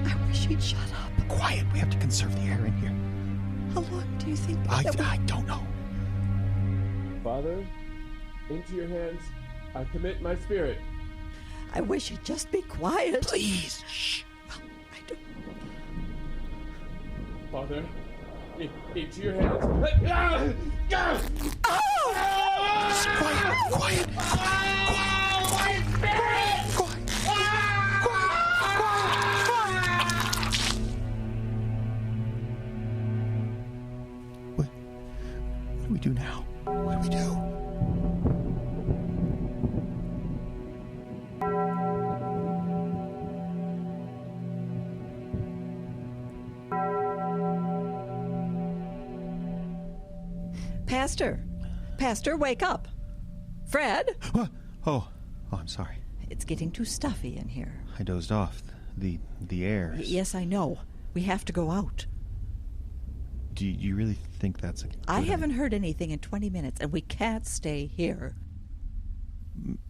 I wish he'd shut up. Quiet. We have to conserve the air in here. How long do you think? I don't know. Father, into your hands I commit my spirit. I wish he'd just be quiet. Please. Shh. Well, I don't. Father, into your hands. Oh! Just quiet. What do we do now? What do we do? Pastor, wake up. Fred? What? Oh, I'm sorry. It's getting too stuffy in here. I dozed off. The air. Yes, I know. We have to go out. Do you really think that's a good I haven't heard anything in 20 minutes, and we can't stay here.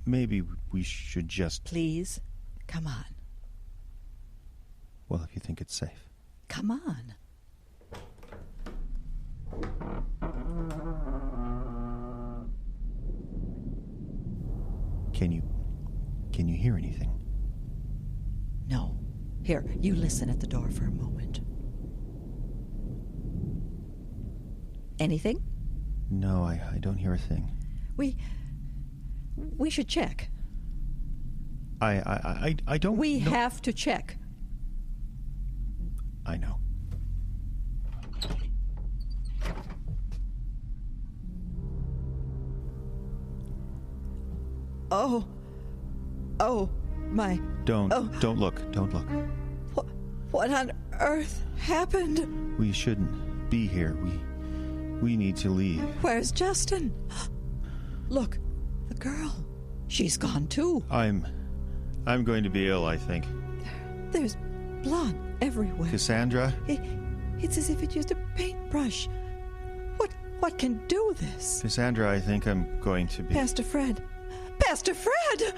Maybe we should just... Please, come on. Well, if you think it's safe. Come on. Can you hear anything? No. Here, you listen at the door for a moment. Anything? No, I don't hear a thing. We should check. I don't... We have to check. I know. Oh, my... Don't look. What on earth happened? We shouldn't be here. We need to leave. Where's Justin? Look, the girl. She's gone too. I'm going to be ill, I think. There's blood everywhere. Cassandra? It's as if it used a paintbrush. What can do this? Cassandra, I think I'm going to be... Pastor Fred! Pastor Fred!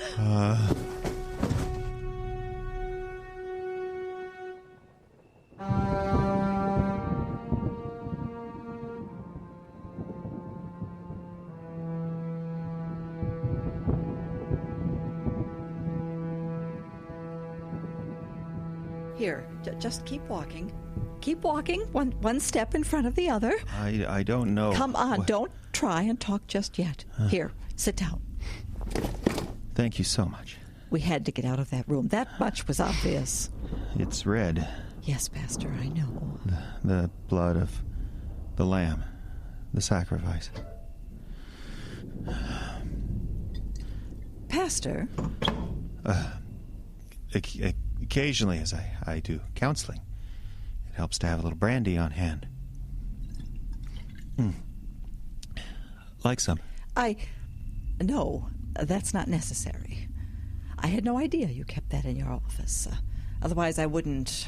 Here, just keep walking. Keep walking, one step in front of the other. I don't know. Come on, don't try and talk just yet. Here, sit down. Thank you so much. We had to get out of that room. That much was obvious. It's red. Yes, Pastor, I know. The blood of the lamb. The sacrifice. Pastor? Occasionally, as I do counseling, it helps to have a little brandy on hand. Like some? No, that's not necessary. I had no idea you kept that in your office. Otherwise, I wouldn't...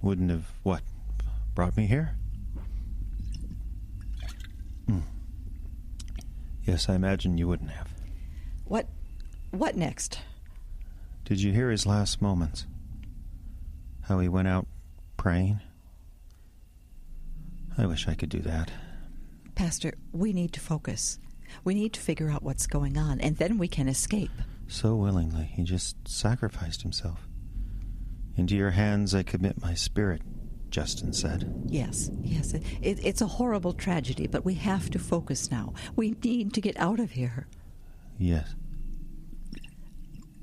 Wouldn't have what? Brought me here? Yes, I imagine you wouldn't have. What next? Did you hear his last moments? How he went out praying? I wish I could do that. Pastor, we need to focus. We need to figure out what's going on, and then we can escape. So willingly, he just sacrificed himself. Into your hands I commit my spirit, Justin said. Yes. It's a horrible tragedy, but we have to focus now. We need to get out of here. Yes.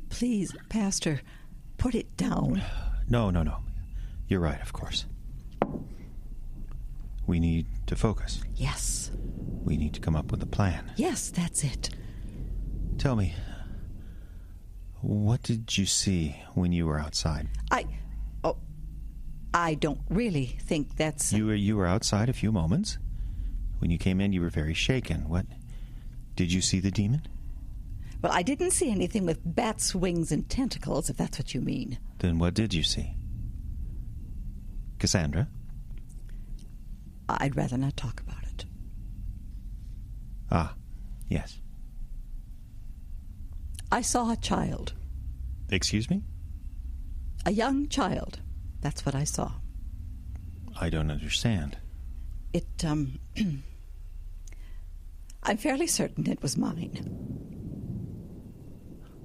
Please, Pastor, put it down. No. You're right, of course. We need to focus. Yes. We need to come up with a plan. Yes, that's it. Tell me, what did you see when you were outside? I don't really think that's... You were outside a few moments. When you came in, you were very shaken. What? Did you see the demon? Well, I didn't see anything with bat's wings and tentacles, if that's what you mean. Then what did you see? Cassandra? I'd rather not talk about it. Ah, yes. I saw a child. Excuse me? A young child. That's what I saw. I don't understand. I'm fairly certain it was mine.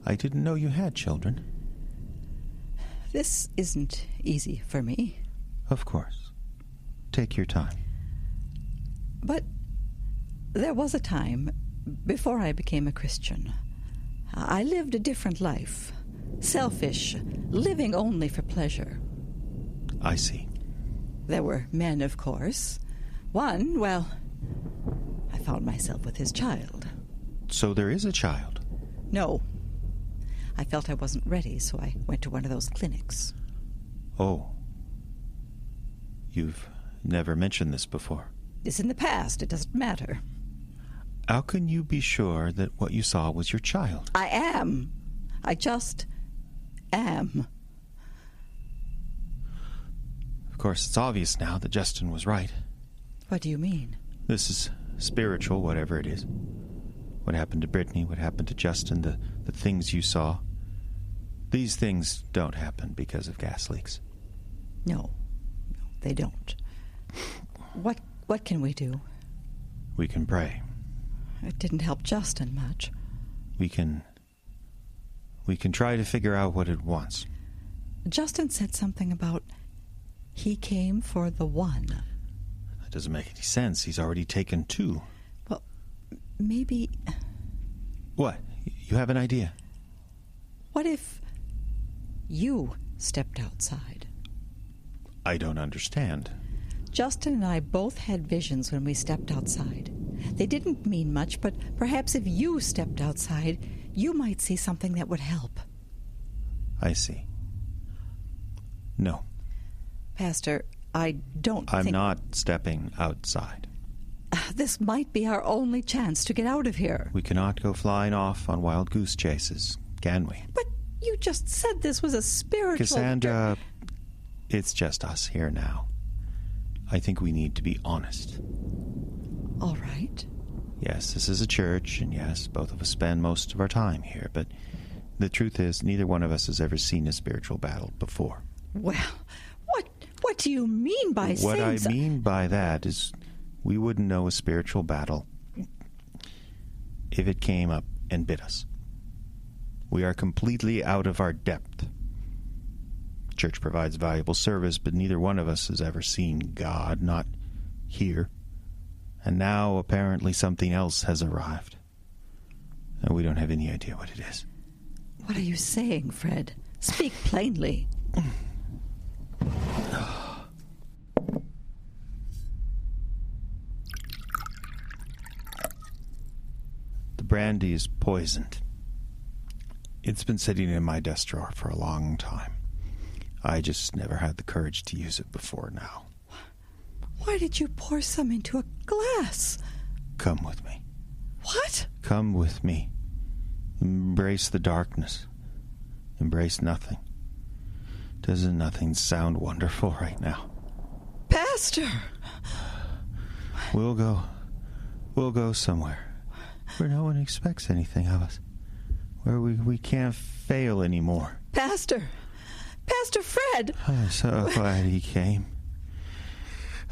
I didn't know you had children. This isn't easy for me. Of course. Take your time. But there was a time before I became a Christian. I lived a different life. Selfish, living only for pleasure. I see. There were men, of course. One, well, I found myself with his child. So there is a child? No. I felt I wasn't ready, so I went to one of those clinics. Oh. You've never mentioned this before. It's in the past. It doesn't matter. How can you be sure that what you saw was your child? I am. I just am. Of course, it's obvious now that Justin was right. What do you mean? This is spiritual, whatever it is. What happened to Brittany, what happened to Justin, the things you saw. These things don't happen because of gas leaks. No, they don't. What can we do? We can pray. It didn't help Justin much. We can try to figure out what it wants. Justin said something about he came for the one. That doesn't make any sense. He's already taken 2. Well, maybe... What? You have an idea? What if you stepped outside? I don't understand. Justin and I both had visions when we stepped outside. They didn't mean much, but perhaps if you stepped outside, you might see something that would help. I see. No. Pastor, I don't think... I'm not stepping outside. This might be our only chance to get out of here. We cannot go flying off on wild goose chases, can we? But you just said this was a spiritual... Cassandra, it's just us here now. I think we need to be honest. All right. Yes, this is a church, and yes, both of us spend most of our time here, but the truth is, neither one of us has ever seen a spiritual battle before. Well, what do you mean by saying... What I mean by that is we wouldn't know a spiritual battle if it came up and bit us. We are completely out of our depth. Church provides valuable service, but neither one of us has ever seen God, not here. And now, apparently, something else has arrived. And we don't have any idea what it is. What are you saying, Fred? Speak plainly. The brandy is poisoned. It's been sitting in my desk drawer for a long time. I just never had the courage to use it before now. Why did you pour some into a glass? Come with me. What? Come with me. Embrace the darkness. Embrace nothing. Doesn't nothing sound wonderful right now? Pastor! We'll go somewhere where no one expects anything of us. Where we can't fail anymore. Pastor Fred! I'm so glad he came.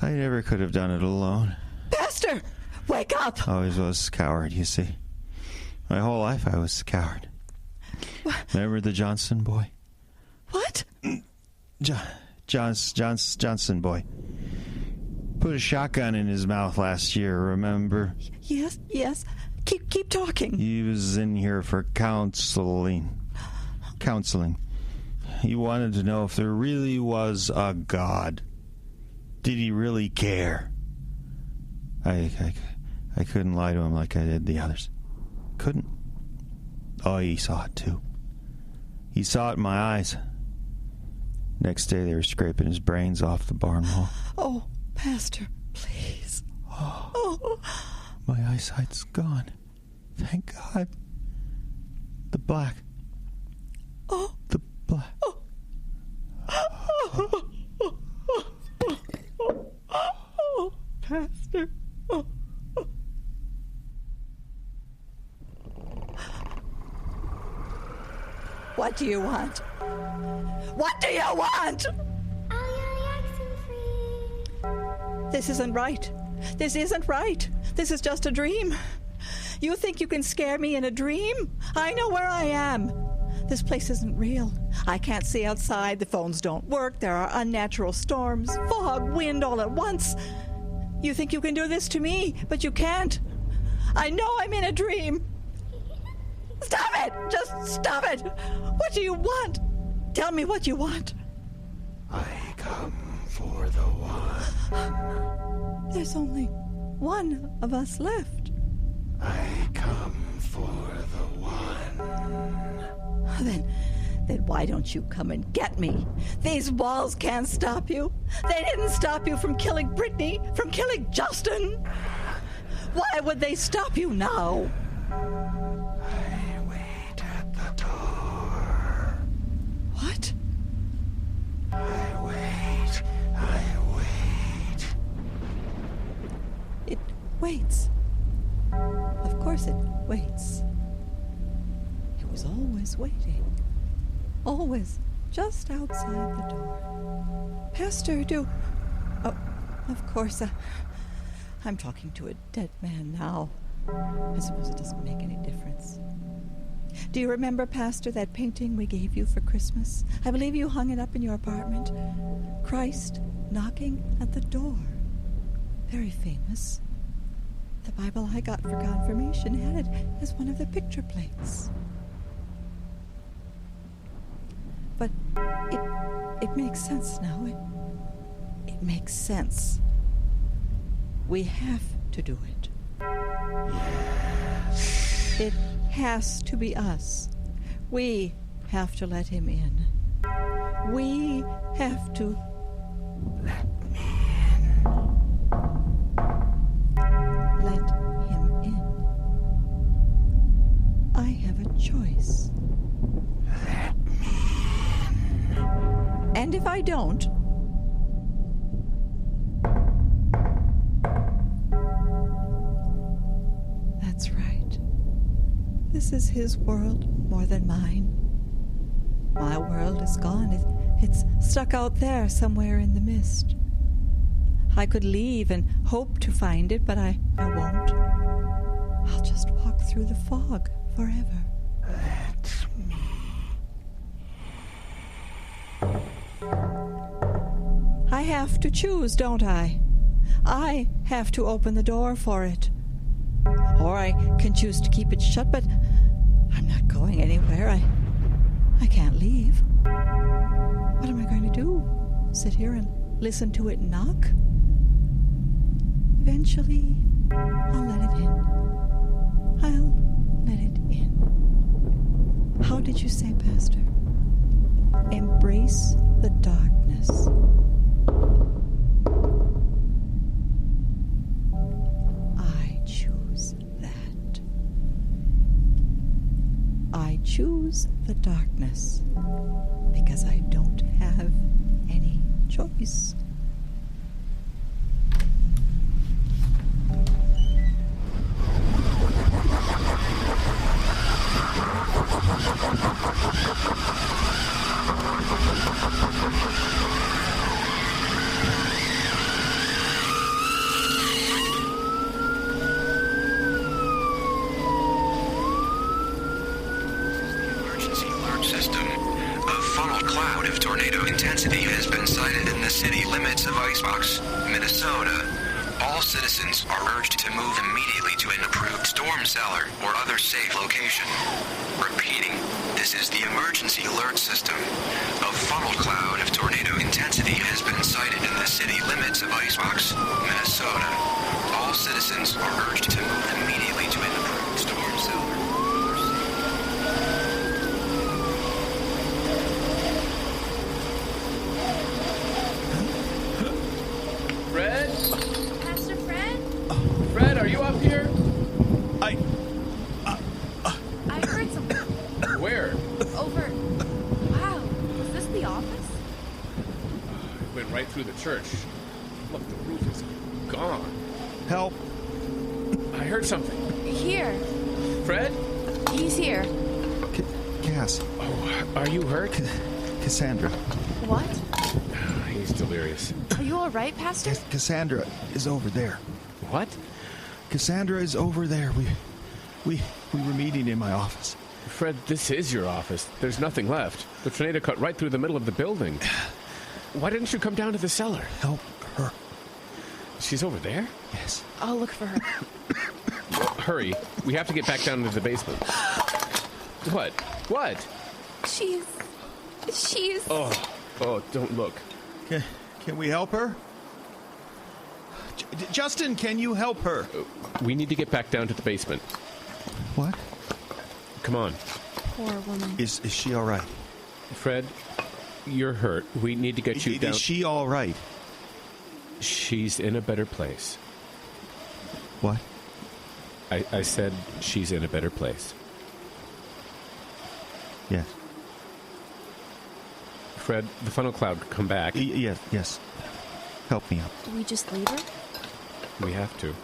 I never could have done it alone. Pastor! Wake up! I always was a coward, you see. My whole life I was a coward. What? Remember the Johnson boy? What? Johnson boy. Put a shotgun in his mouth last year, remember? Yes. Keep talking. He was in here for counseling. He wanted to know if there really was a God. Did he really care? I couldn't lie to him like I did the others. Couldn't. Oh, he saw it too. He saw it in my eyes. Next day they were scraping his brains off the barn wall. Oh, Pastor, please. Oh. My eyesight's gone. Thank God. The black. Oh. The black. Oh. Pastor. Oh. What do you want? What do you want? This isn't right. This isn't right. This is just a dream. You think you can scare me in a dream? I know where I am. This place isn't real. I can't see outside. The phones don't work. There are unnatural storms, fog, wind all at once. You think you can do this to me, but you can't. I know I'm in a dream. Stop it! Just stop it! What do you want? Tell me what you want. I come for the one. There's only one of us left. I come for the one. Then why don't you come and get me? These walls can't stop you. They didn't stop you from killing Brittany, from killing Justin. Why would they stop you now? I wait at the door. What? I wait. It waits. Of course it waits. It was always waiting. Always just outside the door. Pastor, Oh, of course, I'm talking to a dead man now. I suppose it doesn't make any difference. Do you remember, Pastor, that painting we gave you for Christmas? I believe you hung it up in your apartment. Christ knocking at the door. very famous. The Bible I got for confirmation had it as one of the picture plates. But it makes sense now. It makes sense. We have to do it. It has to be us. We have to let him in. We have to let him in. I have a choice. And if I don't, that's right. This is his world more than mine. My world is gone. It's stuck out there somewhere in the mist. I could leave and hope to find it, but I won't. I'll just walk through the fog forever. That's me. I have to choose, don't I? I have to open the door for it. Or I can choose to keep it shut, but I'm not going anywhere. I can't leave. What am I going to do? Sit here and listen to it knock? Eventually, I'll let it in. I'll let it in. How did you say, Pastor? Embrace the darkness. I choose that. I choose the darkness because I don't have any choice. Icebox, Minnesota. All citizens are urged to move immediately to an approved storm cellar or other safe location. Repeating, this is the emergency alert system. A funnel cloud of tornado intensity has been sighted in the city limits of Icebox, Minnesota. All citizens are urged to move immediately to an approved storm cellar. Fred? Pastor Fred? Fred, are you up here? I heard something. Where? Over. Wow. Was this the office? It went right through the church. Look, the roof is gone. Help. I heard something. Here. Fred? He's here. Cass. Oh, are you hurt? Cassandra. What? He's delirious. Are you all right, Pastor? Cassandra is over there. What? Cassandra is over there. We were meeting in my office. Fred, this is your office. There's nothing left. The tornado cut right through the middle of the building. Why didn't you come down to the cellar? Help her. She's over there? Yes. I'll look for her. Hurry. We have to get back down to the basement. What? What? She's... Oh, don't look. Can we help her? Justin, can you help her? We need to get back down to the basement. What? Come on. Poor woman. Is she all right? Fred, you're hurt. We need to get you down. Is she all right? She's in a better place. What? I said she's in a better place. Yes. Fred, the funnel cloud could come back. Yes. Help me up. Do we just leave her? We have to.